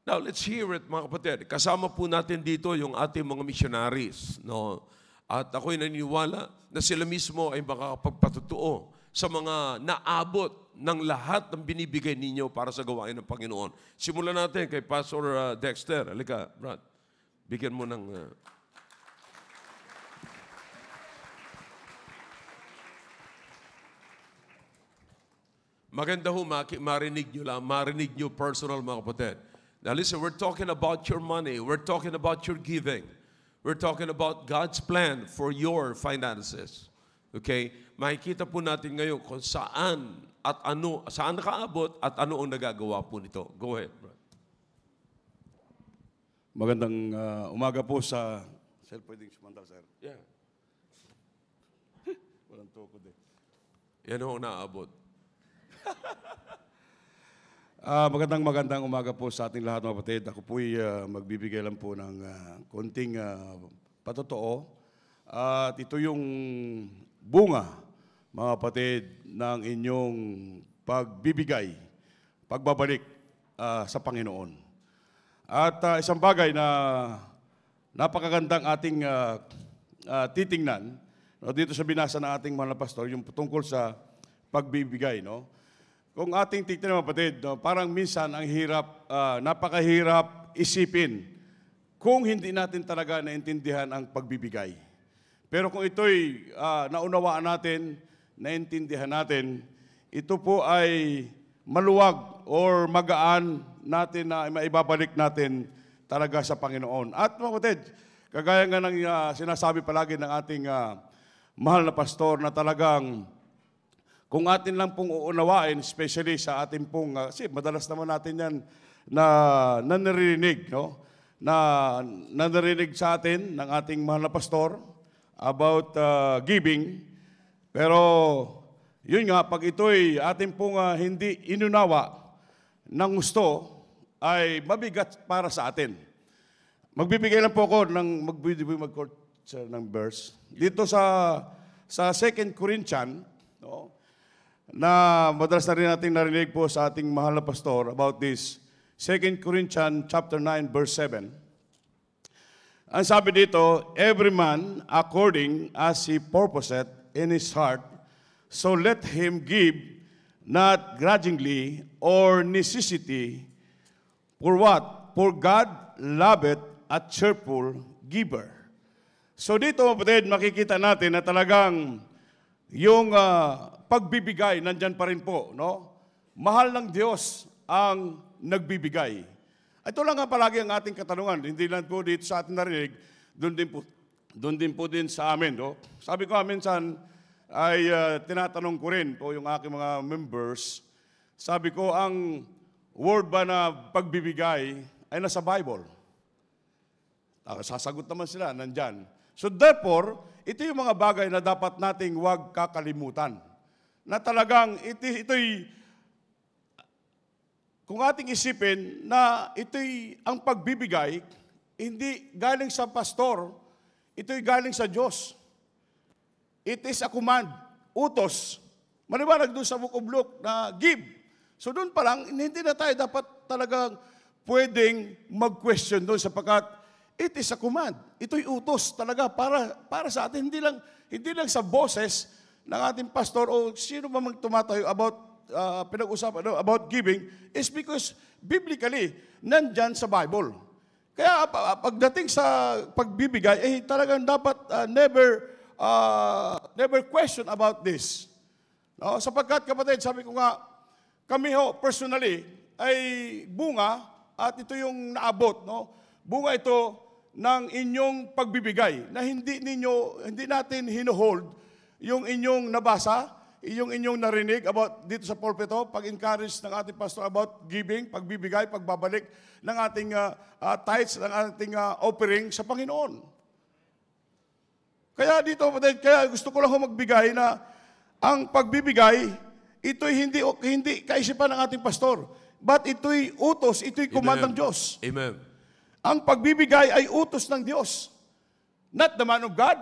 [SPEAKER 1] Now, let's hear it, mga kapatid. Kasama po natin dito yung ating mga missionaries, no? At ako'y naniniwala na sila mismo ay makakapagpatotoo sa mga naabot ng lahat ng binibigay ninyo para sa gawain ng Panginoon. Simulan natin kay Pastor Dexter. Halika, Brad. Bigyan mo ng... Maganda ho, marinig nyo personal, mga kapatid. Now listen, we're talking about your money. We're talking about your giving. We're talking about God's plan for your finances. Okay? Makikita po natin ngayon kung saan nakaabot at ano ang nagagawa po nito. Go ahead, bro.
[SPEAKER 2] Magandang umaga po sa... Sir, pwedeng sumandal, sir?
[SPEAKER 1] Yeah.
[SPEAKER 2] Walang tukod eh.
[SPEAKER 1] Yan ho naabot.
[SPEAKER 2] Magandang umaga po sa ating lahat, mga kapatid. Ako po'y magbibigay lang po ng konting patotoo. At ito yung bunga, mga kapatid, ng inyong pagbabalik sa Panginoon. At isang bagay na napakagandang ating titingnan, no, dito sa binasa ng ating mga pastor, yung tungkol sa pagbibigay, no? Kung ating tignan, mga kapatid, no, parang minsan ang hirap, napakahirap isipin kung hindi natin talaga naintindihan ang pagbibigay. Pero kung ito'y naunawaan natin, naintindihan natin, ito po ay maluwag or magaan natin na maibabalik natin talaga sa Panginoon. At mga kapatid, kagaya nga ng sinasabi palagi ng ating mahal na pastor na talagang kung atin lang pong uunawain, especially sa ating pong, kasi madalas naman natin yan na nanirinig, no? Na nanirinig sa atin ng ating mahal na pastor about giving. Pero yun nga, pag ito'y ating pong hindi inunawa ng gusto, ay mabigat para sa atin. Magbibigay lang po ako ng verse. Dito sa 2 Corinthians, no? Na madalas na rin natin narinig po sa ating mahal na pastor about this. 2 Corinthians chapter 9, verse 7. Ang sabi dito, every man according as he purposeth in his heart, so let him give, not grudgingly or necessity. For what? For God loveth a cheerful giver. So dito, kapatid, makikita natin na talagang yung pagbibigay, nandyan pa rin po, no? Mahal ng Diyos ang nagbibigay. Ito lang nga palagi ang ating katanungan. Hindi lang po dito sa ating narinig, doon din po sa amin, no? Sabi ko minsan ay tinatanong ko rin po yung aking mga members. Sabi ko, ang word ba na pagbibigay ay nasa Bible? Sasagot naman sila, nandyan. So therefore, ito yung mga bagay na dapat nating huwag kakalimutan. Na talagang ito'y, kung ating isipin na ito'y ang pagbibigay, hindi galing sa pastor, ito'y galing sa Diyos. It is a command, utos. Maliwanag doon sa Book of Luke na give. So doon pa lang, hindi na tayo dapat talagang pwedeng mag-question doon sapagkat it is a command. Ito'y utos talaga para sa atin. Hindi lang sa boses ng ating pastor o sino man tumatayo about pinag-usapan about giving is because biblically, nandyan sa Bible. Kaya pagdating sa pagbibigay, talagang dapat never question about this. No? Sapagkat kapatid, sabi ko nga, kami personally, ay bunga at ito yung naabot. No? Bunga ito ng inyong pagbibigay na hindi natin hinohold yung inyong nabasa, yung inyong narinig about dito sa pulpito, pag-encourage ng ating pastor about giving, pagbibigay, pagbabalik ng ating tithes, ng ating offering sa Panginoon. Kaya dito, kaya gusto ko lang magbigay na ang pagbibigay, ito'y hindi kaisipan ng ating pastor, but ito'y utos, ito'y command ng Diyos.
[SPEAKER 1] Amen.
[SPEAKER 2] Ang pagbibigay ay utos ng Diyos. Not the man of God,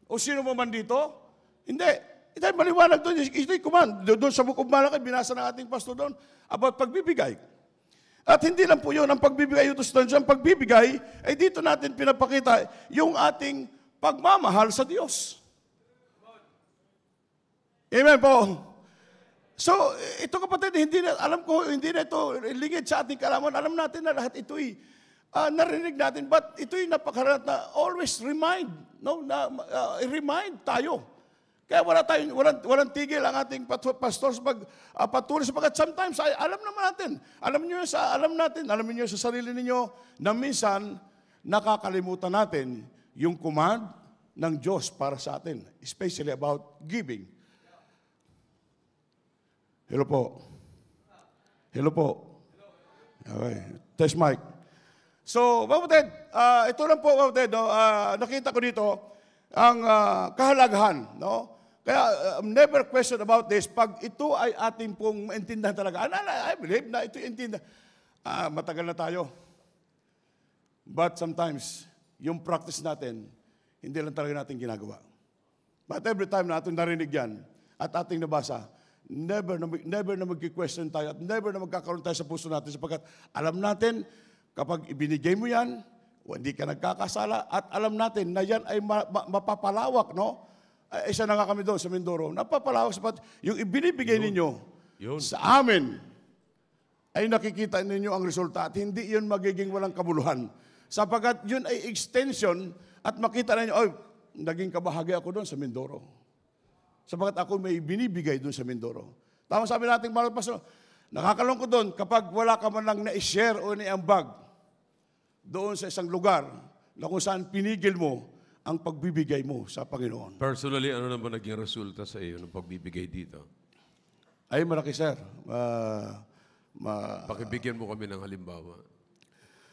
[SPEAKER 2] o sino mo man dito. Hindi. Ito'y maliwanag doon. Ito'y command. Doon sa Book of Malakay, binasa ng ating pastor doon about pagbibigay. At hindi lang po yun, ang pagbibigay, utos doon. Ang pagbibigay, ay dito natin pinapakita yung ating pagmamahal sa Diyos. Amen po. So, ito kapatid, alam ko, hindi na ito lingid sa ating kalaman. Alam natin na lahat ito'y narinig natin, but ito'y napakarat na always remind, no? Remind tayo. Kaya walang tigil ang ating pastor sa patuloy sapagkat sometimes alam naman natin. Alam niyo sa sarili ninyo na minsan nakakalimutan natin yung command ng Diyos para sa atin, especially about giving. Hello po. Hello po. Okay. Test mic. So, kapatid, ito lang po, kapatid, no? Nakita ko dito ang kahalagahan, no? Kaya never question about this. Pag ito ay ating pong maintindihan talaga, I believe na ito intindihan. Matagal na tayo. But sometimes, yung practice natin, hindi lang talaga natin ginagawa. But every time na ating narinig yan at ating nabasa, never na mag-question tayo at never na magkakaroon tayo sa puso natin sapagkat alam natin, kapag ibinigay mo yan, hindi ka nagkakasala at alam natin na yan ay mapapalawak, no? Isa na nga kami doon sa Mindoro, napapalawak sapat yung ibinibigay ninyo sa amin ay nakikita ninyo ang resulta at hindi yun magiging walang kabuluhan. Sapagkat yun ay extension at makita ninyo, naging kabahagi ako doon sa Mindoro. Sapagkat ako may binibigay doon sa Mindoro. Tama sabi natin, mga pastor, nakakalungkot doon kapag wala ka man lang na-share o na-ambag doon sa isang lugar na kung saan pinigil mo ang pagbibigay mo sa Panginoon.
[SPEAKER 1] Personally, ano naman naging resulta sa iyo ng pagbibigay dito?
[SPEAKER 2] Ay, malaki, sir.
[SPEAKER 1] Pakibigyan mo kami ng halimbawa.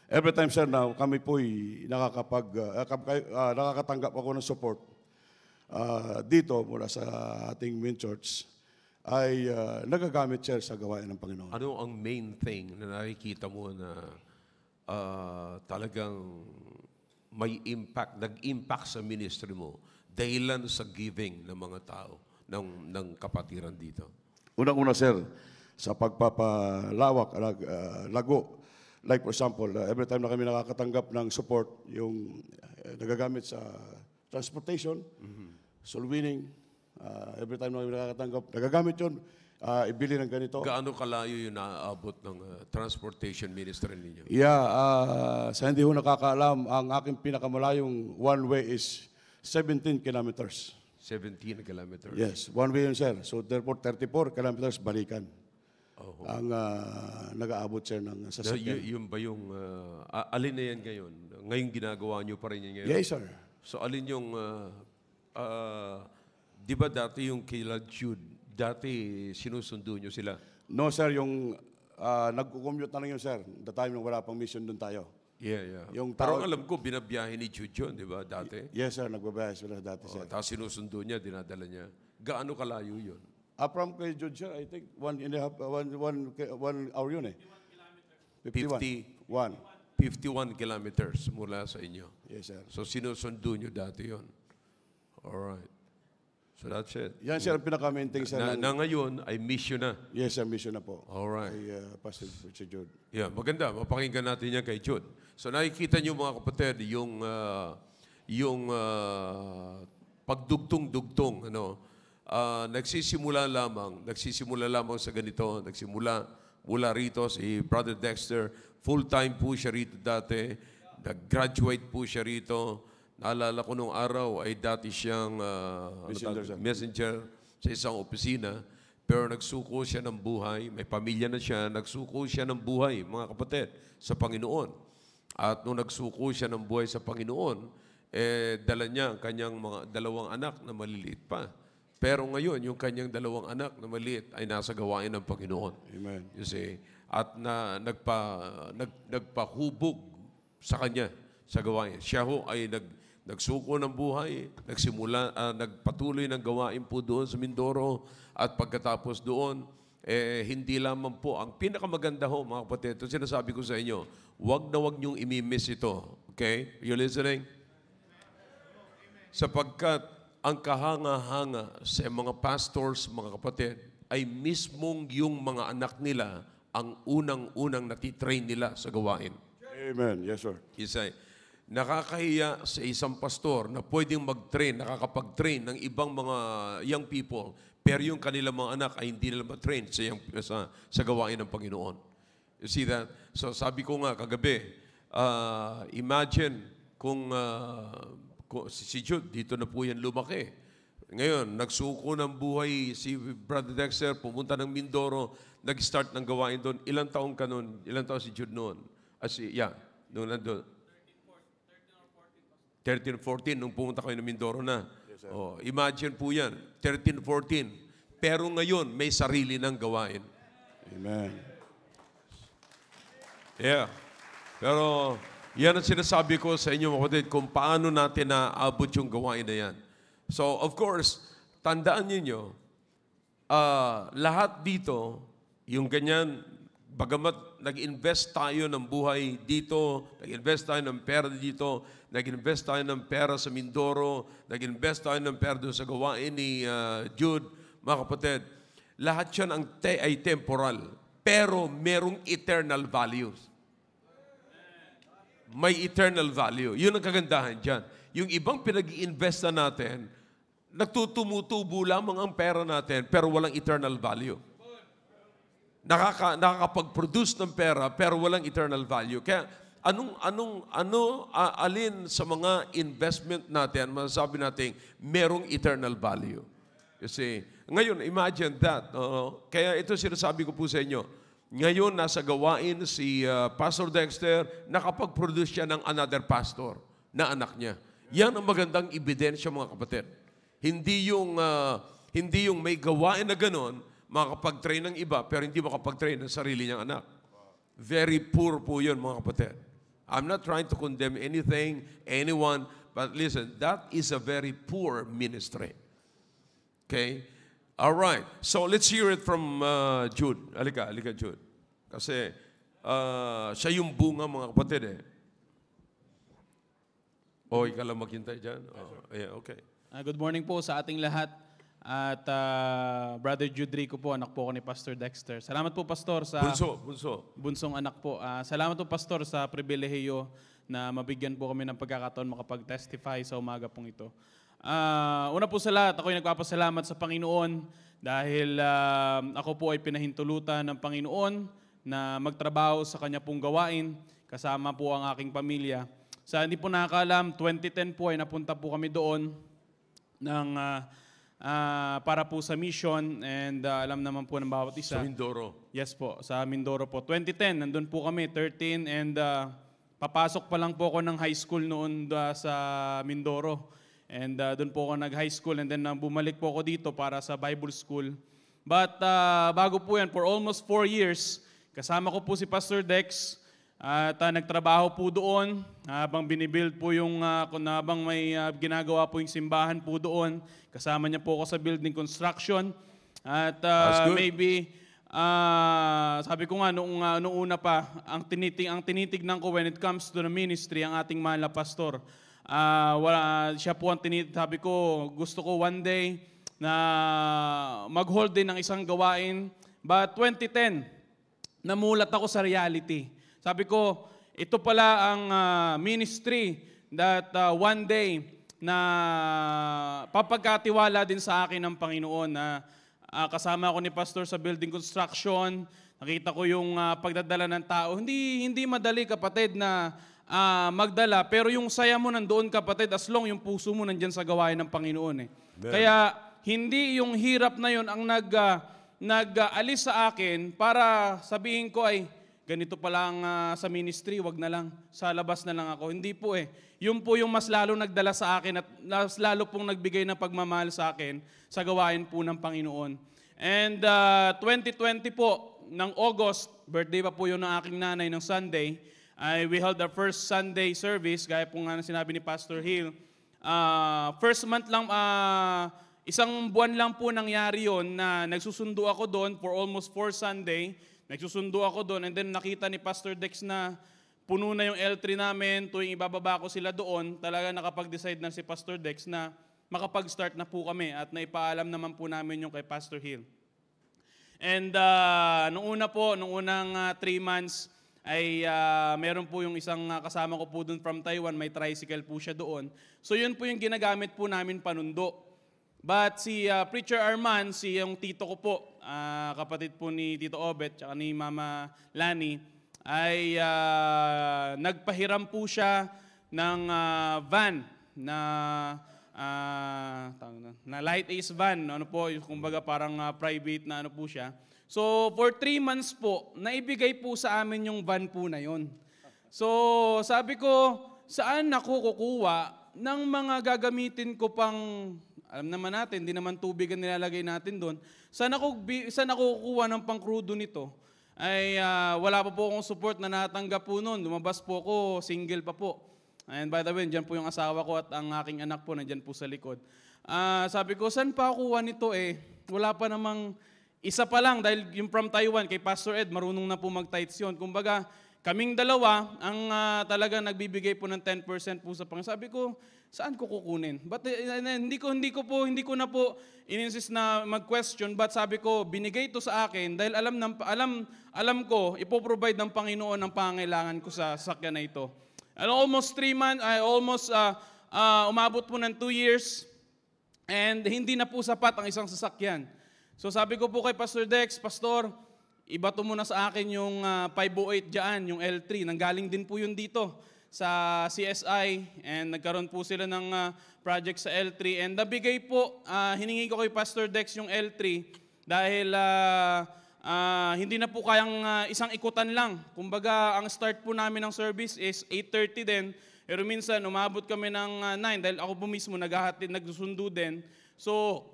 [SPEAKER 2] Every time, sir, na kami po'y nakakatanggap ako ng support dito mula sa ating main church, ay nagagamit, sir, sa gawain ng Panginoon.
[SPEAKER 1] Ano ang main thing na nakikita mo na talagang may impact, nag-impact sa ministry mo dahilan sa giving ng mga tao, ng kapatiran dito?
[SPEAKER 2] Unang-una, sir, sa pagpapalawak, lago. Like for example, every time na kami nakakatanggap ng support, yung nagagamit sa transportation, soul winning, every time na kami nakakatanggap, nagagamit yun, ibili ng ganito.
[SPEAKER 1] Gaano kalayo yung naaabot ng transportation ministry ninyo?
[SPEAKER 2] Yeah, sa hindi ho nakakaalam, ang aking pinakamalayong one way is 17 kilometers.
[SPEAKER 1] 17 kilometers?
[SPEAKER 2] Yes, one way yun, sir. So therefore, 34 kilometers balikan. Ang nag-aabot, sir, ng sasakyan.
[SPEAKER 1] Yun ba yung, alin na yan ngayon? Ngayon ginagawa nyo pa rin yan ngayon?
[SPEAKER 2] Yes, sir.
[SPEAKER 1] So alin yung, di ba dati yung kila Jude, dati sinusundo nyo sila?
[SPEAKER 2] No, sir, yung nag-commute na lang yun, sir. The time nung wala pang mission doon tayo.
[SPEAKER 1] Yeah.
[SPEAKER 2] Yung
[SPEAKER 1] Pero
[SPEAKER 2] tao-
[SPEAKER 1] alam ko, binabiyahe ni Jude yun, di ba, dati?
[SPEAKER 2] Yes, sir. Nagbabayas sila dati, sir.
[SPEAKER 1] Tapos sinusundo niya, dinadala niya. Gaano kalayo yun?
[SPEAKER 2] From kay Jude, sir, I think 1 hour yun eh. 51.
[SPEAKER 1] 51 kilometers mula sa inyo.
[SPEAKER 2] Yes, sir.
[SPEAKER 1] So sinusundo niyo dati yun. Alright. So that's it.
[SPEAKER 2] Yan, sir, ang pinaka-main thing, sir.
[SPEAKER 1] Na ngayon, ay miss you na.
[SPEAKER 2] Yes, sir, mission na po.
[SPEAKER 1] Alright.
[SPEAKER 2] Kay Pastor Jude.
[SPEAKER 1] Yeah, maganda. Mapakinggan natin yan kay Jude. So nakikita niyo mga kapatid, yung pagdugtong-dugtong, nagsisimula lamang sa ganito, nagsimula mula rito si Brother Dexter, full-time po siya rito dati, nag-graduate po siya rito. Naalala ko nung araw ay dati siyang messenger sa isang opisina, pero nagsuko siya ng buhay, may pamilya na siya, nagsuko siya ng buhay, mga kapatid, sa Panginoon. At nung nagsuko siya ng buhay sa Panginoon, dala niya ang kanyang mga 2 anak na maliliit pa. Pero ngayon, yung kanyang 2 anak na maliit ay nasa gawain ng Panginoon.
[SPEAKER 2] Amen.
[SPEAKER 1] You see? At nagpahubog sa kanya sa gawain. Siya ho ay nagsuko ng buhay, nagpatuloy ng gawain po doon sa Mindoro. At pagkatapos doon, hindi lamang po, ang pinakamaganda ho, mga kapatid, ito sinasabi ko sa inyo, wag niyong imimiss ito. Okay? You listening? Sapagkat ang kahanga-hanga sa mga pastors, mga kapatid, ay mismong yung mga anak nila ang unang-unang natitrain nila sa gawain.
[SPEAKER 2] Amen. Yes, sir.
[SPEAKER 1] Isa, nakakahiya sa isang pastor na pwedeng mag-train, nakakapag-train ng ibang mga young people, pero yung kanilang mga anak ay hindi nila ma-train sa gawain ng Panginoon. You see that? So sabi ko nga kagabi, imagine kung si Jude, dito na po yan lumaki. Ngayon, nagsuko ng buhay si Brother Dexter, pumunta ng Mindoro, nag-start ng gawain doon. Ilang taong ka noon? Ilang taong si Jude noon? Noon nandun. 13, 14, nung pumunta kayo ng Mindoro na. Yes, imagine po yan, 13, 14. Pero ngayon, may sarili ng gawain.
[SPEAKER 2] Amen.
[SPEAKER 1] Yeah. Pero yan ang sinasabi ko sa inyo, mga kapatid, kung paano natin naabot yung gawain na yan. So, of course, tandaan niyo, lahat dito, yung ganyan, bagamat nag-invest tayo ng buhay dito, nag-invest tayo ng pera dito, nag-invest tayo ng pera sa Mindoro, nag-invest tayo ng pera doon sa gawain ni Jude, mga kapatid, lahat yan ay temporal, pero merong eternal values. May eternal value. Yun ang kagandahan dyan. Yung ibang pinag-i-invest na natin, nagtutumutubo lamang ang pera natin, pero walang eternal value. Nakakapag-produce ng pera, pero walang eternal value. Kaya, alin sa mga investment natin, masasabi natin, merong eternal value. You see? Ngayon, imagine that. Kaya ito sinasabi ko po sa inyo, ngayon, nasa gawain si Pastor Dexter, nakapag-produce siya ng another pastor na anak niya. Yan ang magandang ebidensya, mga kapatid. Hindi yung may gawain na ganon, makapag-train ng iba, pero hindi makapag-train ng sarili niyang anak. Very poor po yun, mga kapatid. I'm not trying to condemn anyone, but listen, that is a very poor ministry. Okay? All right. So let's hear it from Jude. Alika, Jude. Kasi siya yung bunga, mga kapatid eh. Ikaw lang maghintay dyan? Yeah, okay.
[SPEAKER 3] Good morning po sa ating lahat. At Brother Jude Rico po, anak po ako ni Pastor Dexter. Salamat po, Pastor, sa... Bunsong anak po. Salamat po, Pastor, sa pribilehiyo na mabigyan po kami ng pagkakataon makapag-testify sa umaga pong ito. Una po sa lahat, ako'y nagpapasalamat sa Panginoon dahil ako po ay pinahintulutan ng Panginoon na magtrabaho sa Kanya pong gawain, kasama po ang aking pamilya. Sa hindi po nakakaalam, 2010 po ay napunta po kami doon para po sa mission and alam naman po ng bawat isa.
[SPEAKER 1] Sa Mindoro?
[SPEAKER 3] Yes po, sa Mindoro po. 2010, nandun po kami, 13, and papasok pa lang po ako ng high school noon sa Mindoro. And doon po ako nag-high school and then bumalik po ako dito para sa Bible school. But bago po yan, for almost 4 years, kasama ko po si Pastor Dex, At nagtrabaho po doon habang binibuild po yung, habang may ginagawa po yung simbahan po doon. Kasama niya po ako sa building construction. At maybe, sabi ko nga, noong una pa, ang tinitignan ko when it comes to the ministry, ang ating mahal na pastor. Siya po ang sabi ko, gusto ko one day na mag-hold din ng isang gawain. But 2010, namulat ako sa reality. Sabi ko, ito pala ang ministry that one day na papagkatiwala din sa akin ng Panginoon na kasama ako ni Pastor sa building construction. Nakita ko yung pagdadala ng tao. Hindi madali, kapatid, na magdala, pero yung saya mo nandoon, kapatid, as long yung puso mo nandyan sa gawain ng Panginoon. Kaya hindi yung hirap na yun ang nag-alis sa akin para sabihin ko ay ganito pa lang sa ministry, wag na lang, sa labas na lang ako. Hindi po Yun po yung mas lalo nagdala sa akin at mas lalo pong nagbigay ng pagmamahal sa akin sa gawain po ng Panginoon. And 2020 po, ng August, birthday pa po yun ng aking nanay ng Sunday, we held our first Sunday service, gaya po nga sinabi ni Pastor Hill. First month lang, isang buwan lang po nangyari yun na nagsusundo ako doon for almost 4 Sunday. Nagsusundo ako doon and then nakita ni Pastor Dex na puno na yung L3 namin. Tuwing ibababa ko sila doon, talaga nakapag-decide na si Pastor Dex na makapag-start na po kami at naipaalam naman po namin yung kay Pastor Hill. And nung unang 3 months ay meron po yung isang kasama ko po doon from Taiwan, may tricycle po siya doon. So yun po yung ginagamit po namin panundo. But si Preacher Arman, yung tito ko po, kapatid po ni Tito Obet, tsaka ni Mama Lani, ay nagpahiram po siya ng van na light ace van, kumbaga parang private na po siya. So for 3 months po, naibigay po sa amin yung van po na yon. So sabi ko, saan ako kukuha ng mga gagamitin ko pang, alam naman natin, hindi naman tubig ang nilalagay natin doon. Saan ako kukuha ng pangkrudo nito? Ay wala pa po akong support na natanggap po noon. Lumabas po ako, single pa po. And by the way, dyan po yung asawa ko at ang aking anak po, nandyan po sa likod. Sabi ko, saan pa kukuha nito Wala pa namang, isa pa lang, dahil yung from Taiwan, kay Pastor Ed, marunong na po mag-tithes yun. Kumbaga, kaming dalawa, ang talaga nagbibigay po ng 10% po sa Panginoon. Sabi ko, saan ko kukunin? But hindi ko na po in-insist na mag-question, but sabi ko, binigay ito sa akin dahil alam ko, ipoprovide ng Panginoon ang pangailangan ko sa sakyan na ito. And almost 3 months, umabot po ng 2 years, and hindi na po sapat ang isang sasakyan. So sabi ko po kay Pastor Dex, Pastor, ibato mo na sa akin yung 508 dyan, yung L3. Nanggaling din po yun dito sa CSI and nagkaroon po sila ng project sa L3. And nabigay po, hiningi ko kay Pastor Dex yung L3 dahil hindi na po kayang isang ikutan lang. Kumbaga, ang start po namin ng service is 8:30 din. Pero minsan, umabot kami ng 9 dahil ako po mismo nagsusundo din. So,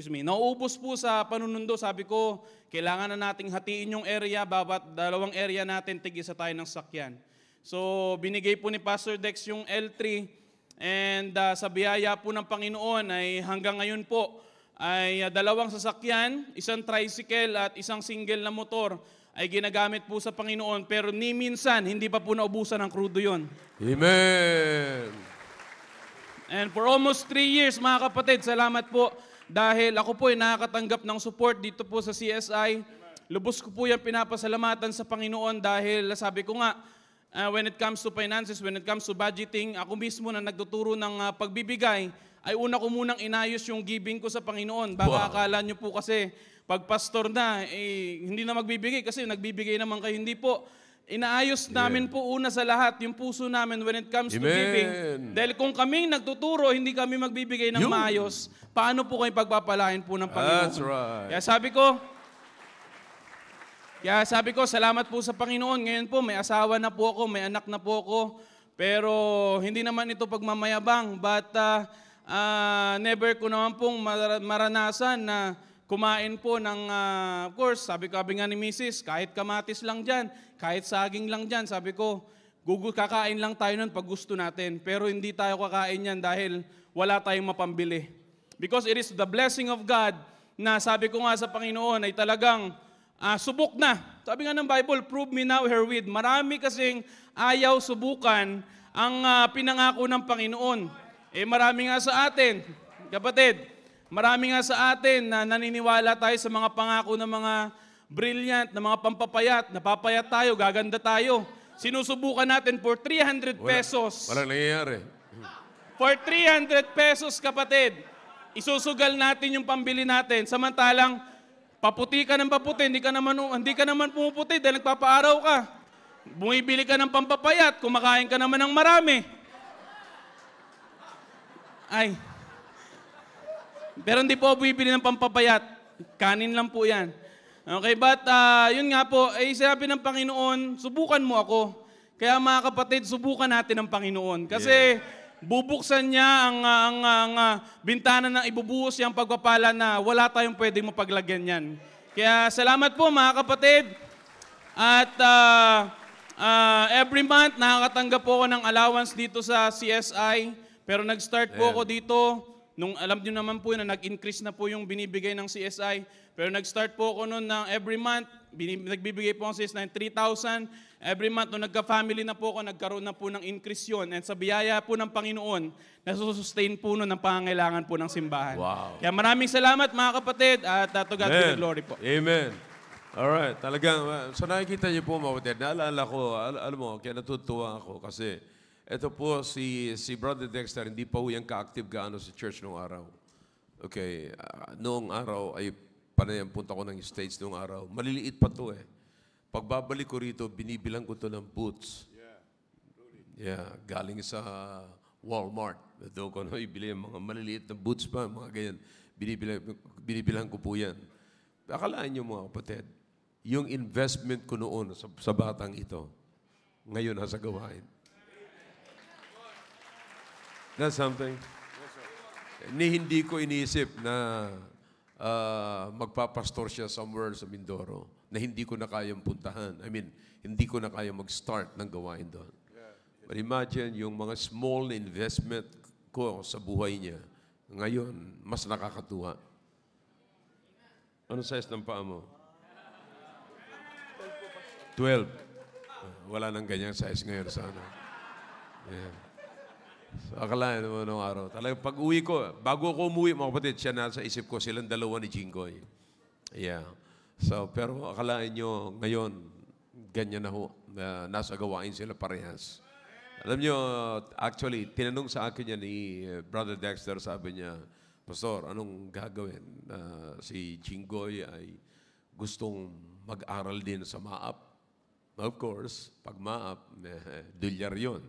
[SPEAKER 3] nauubos po sa panunundo. Sabi ko, kailangan na nating hatiin yung area, bawat dalawang area natin, tig-isa tayo ng sakyan. So, binigay po ni Pastor Dex yung L3 and sa biyaya po ng Panginoon ay hanggang ngayon po ay 2 sasakyan, isang tricycle at isang single na motor ay ginagamit po sa Panginoon pero ni minsan hindi pa po naubusan ng krudo yon.
[SPEAKER 1] Amen!
[SPEAKER 3] And for almost 3 years, mga kapatid, salamat po dahil ako po ay nakakatanggap ng support dito po sa CSI. Lubos ko po yung pinapasalamatan sa Panginoon dahil sabi ko nga, when it comes to finances, when it comes to budgeting, ako mismo na nagtuturo ng pagbibigay, ay una ko munang inayos yung giving ko sa Panginoon. Baka akala nyo po kasi, pag pastor na, hindi na magbibigay kasi nagbibigay naman kayo. Hindi po. Inaayos namin po una sa lahat yung puso namin when it comes to giving. Dahil kung kami nagtuturo, hindi kami magbibigay ng maayos, paano po kayo pagpapalain po ng Panginoon?
[SPEAKER 1] That's right.
[SPEAKER 3] Kaya sabi ko, salamat po sa Panginoon. Ngayon po, may asawa na po ako, may anak na po ako. Pero hindi naman ito pagmamayabang. But never ko naman pong maranasan na kumain po ng, of course, sabi nga ni Mrs., kahit kamatis lang dyan, kahit saging lang dyan, sabi ko, kakain lang tayo nun pag gusto natin. Pero hindi tayo kakain yan dahil wala tayong mapambili. Because it is the blessing of God na sabi ko nga sa Panginoon ay talagang subok na. Sabi nga ng Bible, prove me now herewith. Marami kasing ayaw subukan ang pinangako ng Panginoon. Marami nga sa atin, kapatid, marami nga sa atin na naniniwala tayo sa mga pangako ng mga brilliant, na mga pampapayat, napapayat tayo, gaganda tayo. Sinusubukan natin for 300 pesos.
[SPEAKER 1] Walang nangyayari.
[SPEAKER 3] For 300 pesos, kapatid, isusugal natin yung pambili natin. Samantalang, paputi ka ng paputi, hindi ka naman pumuputi dahil nagpapaaraw ka. Bumibili ka ng pampapayat, kumakain ka naman ng marami. Ay. Pero hindi po bumibili ng pampapayat. Kanin lang po yan. Okay, but yun nga po, sinabi ng Panginoon, subukan mo ako. Kaya mga kapatid, subukan natin ng Panginoon. Kasi bubuksan niya ang bintana na ibubuhos niyang pagpapala na wala tayong pwedeng mapaglagyan yan. Kaya salamat po mga kapatid. At every month, nakakatanggap po ako ng allowance dito sa CSI. Pero nag-start po ako dito, nung alam niyo naman po na nag-increase na po yung binibigay ng CSI. Pero nag-start po ako noon ng every month, nagbibigay po ang CSI ng 3,000. Every month, nung nagka-family na po ako, nagkaroon na po ng increase yun. And sa biyaya po ng Panginoon, nasusustain po nun ang pangangailangan po ng simbahan.
[SPEAKER 1] Wow.
[SPEAKER 3] Kaya maraming salamat mga kapatid at to God be the glory po.
[SPEAKER 1] Amen. Alright, talagang, so nakikita niyo po mga kapatid, naalala ko, alam mo, kaya natutuwa ako kasi ito po si Brother Dexter, hindi pa huyang ka-active gaano sa church noong araw. Okay, noong araw ay panay punta ko ng States noong araw. Maliliit pa to eh. Pagbabalik ko rito, binibilang ko to ng boots. Yeah, galing sa Walmart. Doon ko na ibili yung mga maliliit na boots pa, mga ganyan. Binibilang ko po yan. Akalaan niyo mga kapatid, yung investment ko noon sa batang ito, ngayon nasa gawain. That's something. Hindi ko iniisip na magpapastor siya somewhere sa Mindoro na hindi ko na kayang puntahan. I mean, hindi ko na kayang mag-start ng gawain doon. But imagine yung mga small investment ko sa buhay niya. Ngayon, mas nakakatuwa. Ano size ng paa mo? 12. Wala nang ganyang size ngayon sana. Yeah. So, akalain naman nung araw. Talagang pag-uwi ko, bago ako umuwi, mga kapatid, siya nasa isip ko, silang dalawa ni Jinggoy. Yeah. So, pero akalain nyo, ngayon, ganyan na ho, na nasa gawain sila parehas. Alam nyo, actually, tinanong sa akin yan ni Brother Dexter, sabi niya, Pastor, anong gagawin? Si Jinggoy ay gustong mag-aral din sa MAAP. Of course, pag MAAP, dolyar yun.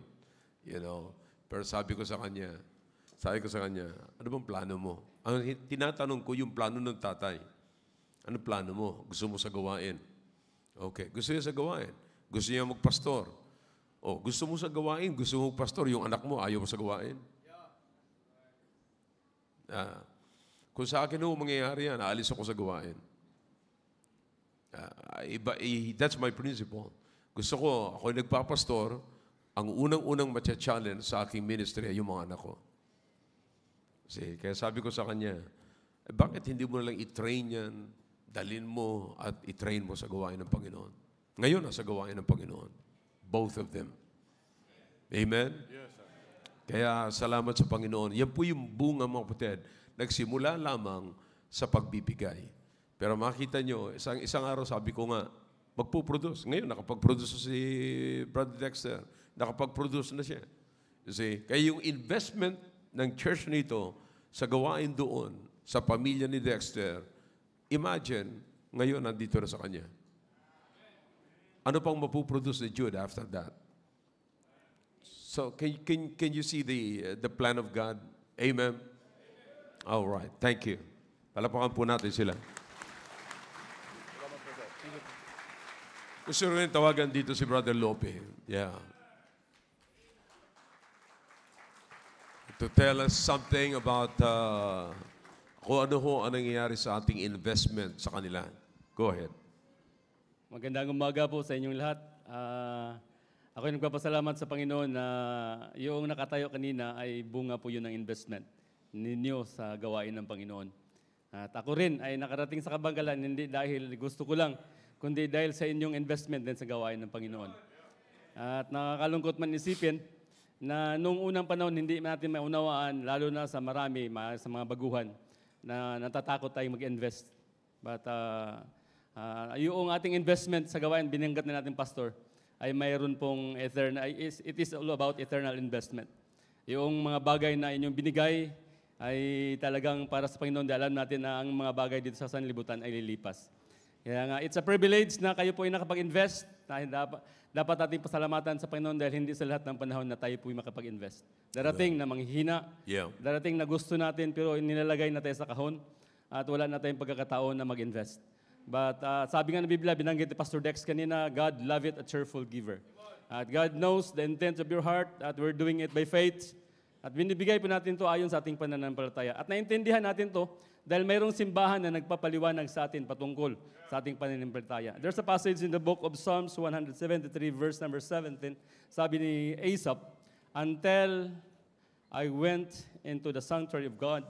[SPEAKER 1] You know. Pero sabi ko sa kanya, ano bang plano mo? Ang tinatanong ko yung plano ng tatay. Ano plano mo? Gusto mo sa gawain? Okay, gusto niya sa gawain. Gusto niya magpastor. O, gusto mo sa gawain, gusto mo magpastor. Yung anak mo, ayaw mo sa gawain? Kung sa akin ho, mangyayari yan, aalis ako sa gawain. That's my principle. Gusto ko, ako nagpapastor, ang unang-unang matcha-challenge sa aking ministry ay yung mga anak ko. Kaya sabi ko sa kanya, bakit hindi mo lang i-train yan, dalhin mo at i-train mo sa gawain ng Panginoon? Ngayon, nasa gawain ng Panginoon. Both of them. Amen? Yes, sir. Kaya salamat sa Panginoon. Yan po yung bunga mga kapatid. Nagsimula lamang sa pagbibigay. Pero makita nyo, isang araw sabi ko nga, magpuproduce. Ngayon, nakapag-produce si Brother Dexter. Nakapag-produce na siya. Kaya yung investment ng church nito sa gawain doon, sa pamilya ni Dexter, imagine, ngayon nandito na sa kanya. Ano pang mapuproduce ni Jude after that? So, can you see the plan of God? Amen? All right. Thank you. Palapakan po natin sila. Gusto rin tawagan dito si Brother Lope. Yeah. To tell us something about kung ano ho ang nangyayari sa ating investment sa kanila. Go ahead.
[SPEAKER 4] Magandang umaga po sa inyong lahat. Ako'y nagpapasalamat sa Panginoon na yung nakatayo kanina ay bunga po yun ng investment ninyo sa gawain ng Panginoon. At ako rin ay nakarating sa kabanggalan hindi dahil gusto ko lang, kundi dahil sa inyong investment din sa gawain ng Panginoon. At nakakalungkot man isipin na noong unang panahon hindi natin maunawaan, lalo na sa marami, sa mga baguhan, na natatakot tayong mag-invest. But yung ating investment sa gawain, binanggat na natin, Pastor, ay mayroon pong eternal, it is all about eternal investment. Yung mga bagay na inyong binigay ay talagang para sa Panginoon, dahil alam natin na ang mga bagay dito sa sanlibutan ay lilipas. Kaya nga, it's a privilege na kayo po ay nakapag-invest. Dapat natin pasalamatan sa Panginoon dahil hindi sa lahat ng panahon na tayo po ay makapag-invest. Darating na manghihina, darating na gusto natin pero nilalagay na tayo sa kahon at wala na tayong pagkakataon na mag-invest. But sabi nga ng Biblia, binanggit ni Pastor Dex kanina, God loveth a cheerful giver. At God knows the intent of your heart at we're doing it by faith. At binibigay po natin to ayon sa ating pananampalataya. At naintindihan natin to dahil mayroong simbahan na nagpapaliwanag sa atin patungkol sa ating pananampalataya. There's a passage in the book of Psalms 173 verse number 17. Sabi ni Asaph, until I went into the sanctuary of God,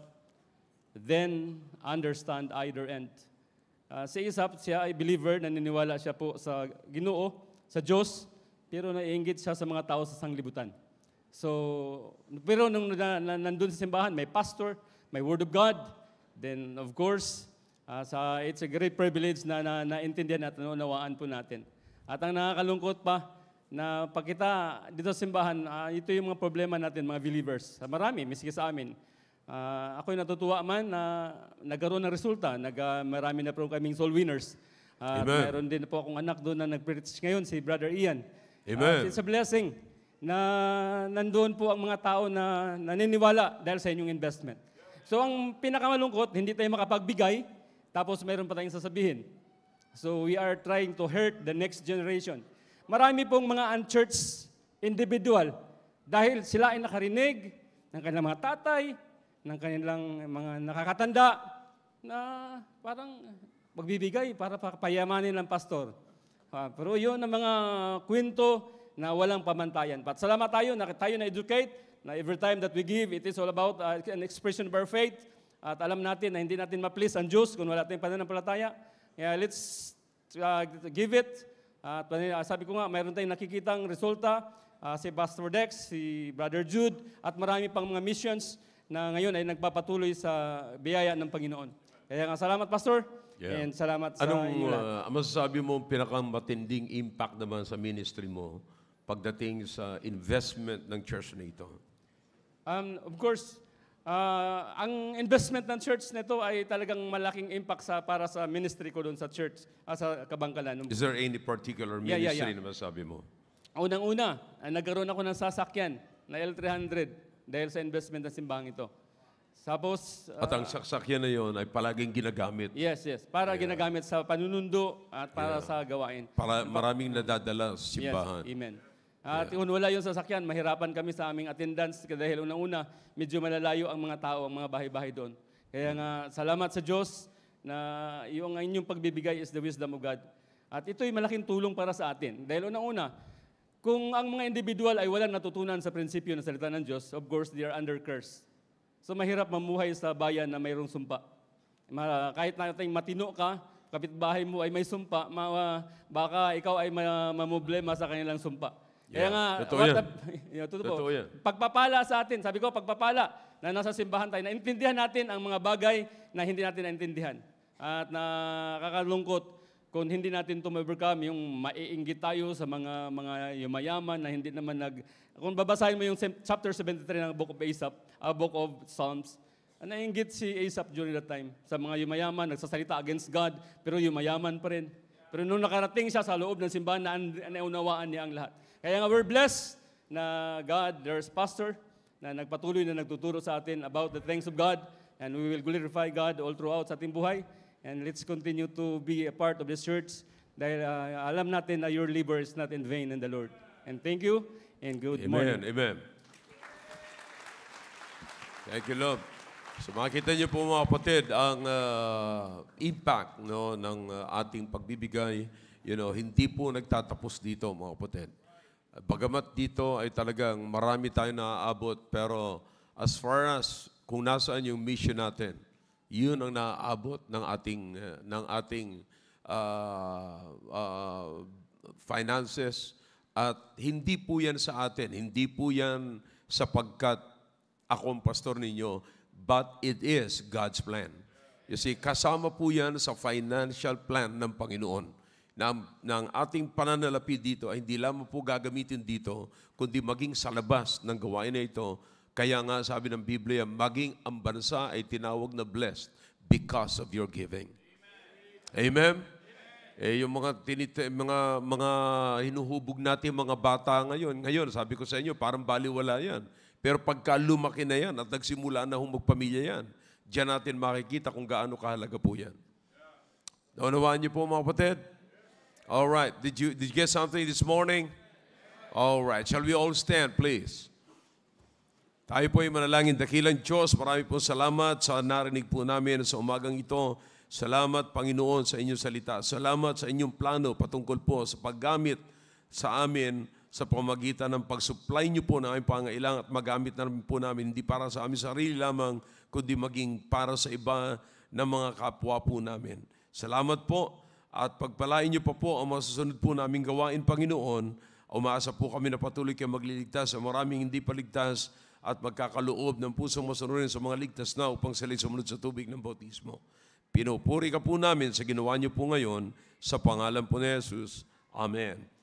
[SPEAKER 4] then understand I their end. Si Asaph, siya ay believer, naniniwala siya po sa Ginoo, sa Diyos, pero naiinggit siya sa mga tao sa sanglibutan. So, pero nung nandun sa simbahan, may pastor, may Word of God, then of course, it's a great privilege na naintindihan at naunawaan po natin. At ang nakakalungkot pa, na pagkita dito sa simbahan, ito yung mga problema natin, mga believers. Marami, miski sa amin. Ako'y natutuwa man na nagkaroon ng resulta. Marami na po kaming soul winners. Mayroon din po akong anak doon na nag-preach ngayon, si Brother Ian.
[SPEAKER 1] Amen.
[SPEAKER 4] It's a blessing na nandoon po ang mga tao na naniniwala dahil sa inyong investment. So ang pinakamalungkot, hindi tayo makapagbigay, tapos mayroon pa tayong sasabihin. So we are trying to hurt the next generation. Marami pong mga unchurched individual dahil sila ay nakarinig ng kanilang mga tatay, ng kanilang mga nakakatanda na parang magbibigay para payamanin ng pastor. Pero yun ang mga kwento na walang pamantayan. But salamat tayo na educate, na every time that we give, it is all about an expression of our faith. At alam natin na hindi natin ma-please ang Diyos kung wala tayong pananampalataya. Kaya let's give it. At sabi ko nga, mayroon tayong nakikitang resulta. Si Pastor Dex, si Brother Jude, at marami pang mga missions na ngayon ay nagpapatuloy sa biyaya ng Panginoon. Kaya nga, salamat, Pastor. And salamat sa inyo lahat.
[SPEAKER 1] Masasabi mo pinakamatinding impact naman sa ministry mo pagdating sa investment ng church na ito?
[SPEAKER 4] Of course, ang investment ng church nito ay talagang malaking impact para sa ministry ko doon sa church, sa Kabangkalan.
[SPEAKER 1] Is there any particular ministry na masasabi mo?
[SPEAKER 4] Unang-una, nagkaroon ako ng sasakyan na L300 dahil sa investment ng simbahang ito. Tapos,
[SPEAKER 1] at ang sasakyan na yon ay palaging ginagamit.
[SPEAKER 4] Yes. Para ginagamit sa panunundo at para sa gawain.
[SPEAKER 1] Para maraming nadadala sa simbahan.
[SPEAKER 4] Yes, amen. At kung wala yung sasakyan, mahirapan kami sa aming attendance dahil unang-una, medyo malalayo ang mga tao, ang mga bahay-bahay doon. Kaya nga, salamat sa Diyos na yung inyong pagbibigay is the wisdom of God. At ito'y malaking tulong para sa atin. Dahil unang-una, kung ang mga individual ay walang natutunan sa prinsipyo ng salita ng Diyos, of course, they are under curse. So mahirap mamuhay sa bayan na mayroong sumpa. Kahit natin matino ka, kapitbahay mo ay may sumpa, baka ikaw ay mamumblema sa kanilang sumpa. Kaya nga,
[SPEAKER 1] Totoo yan.
[SPEAKER 4] Pagpapala sa atin, sabi ko, pagpapala na nasa simbahan tayo, naintindihan natin ang mga bagay na hindi natin naintindihan. At nakakalungkot kung hindi natin ito ma-overcome, yung maiinggit tayo sa mga yumayaman na hindi naman Kung babasahin mo yung chapter 73 ng Book of Asaph, Book of Psalms, naiinggit si Asaph during that time sa mga yumayaman, nagsasalita against God, pero yumayaman pa rin. Pero nung nakarating siya sa loob ng simbahan, naunawaan niya ang lahat. Kaya nga we're blessed na God, there's pastor, na nagpatuloy na nagtuturo sa atin about the things of God, and we will glorify God all throughout sa ating buhay. And let's continue to be a part of this church dahil alam natin na your labor is not in vain in the Lord. And thank you, and good morning.
[SPEAKER 1] Amen. Thank you, Lord. So makita niyo po mga kapatid ang impact no, ng ating pagbibigay. Hindi po nagtatapos dito mga kapatid. Bagamat dito ay talagang marami tayong naaabot, pero as far as kung nasaan yung mission natin, yun ang naaabot ng ating finances. At hindi po yan sa atin, hindi po yan sapagkat ako ang pastor ninyo, but it is God's plan. You see, kasama po yan sa financial plan ng Panginoon. Ng ating pananalapi dito ay hindi lamang po gagamitin dito, kundi maging sa labas ng gawain na ito. Kaya nga sabi ng Biblia, maging ang bansa ay tinawag na blessed because of your giving. Amen? Yung mga hinuhubog natin mga bata ngayon, sabi ko sa inyo, parang baliwala yan. Pero pagka lumaki na yan at nagsimula na magpamilya yan, diyan natin makikita kung gaano kahalaga po yan. Naunawaan niyo po mga kapatid? All right. Did you get something this morning? All right. Shall we all stand, please? Tayo po ay manalangin. Dakilang Diyos, marami po salamat sa narinig po namin sa umagang ito. Salamat, Panginoon, sa inyong salita. Salamat sa inyong plano patungkol po sa paggamit sa amin sa pamagitan ng pag-supply niyo po ng aming pangailangan at magamit na po namin hindi para sa aming sarili lamang, kundi maging para sa iba ng mga kapwa po namin. Salamat po. At pagpalain niyo pa po ang masusunod po naming gawain, Panginoon. Umaasa po kami na patuloy kayo magliligtas sa maraming hindi paligtas at magkakaloob ng pusong masunurin sa mga ligtas na upang sila'y sumunod sa tubig ng bautismo. Pinupuri ka po namin sa ginawa niyo po ngayon sa pangalan po ni Jesus. Amen.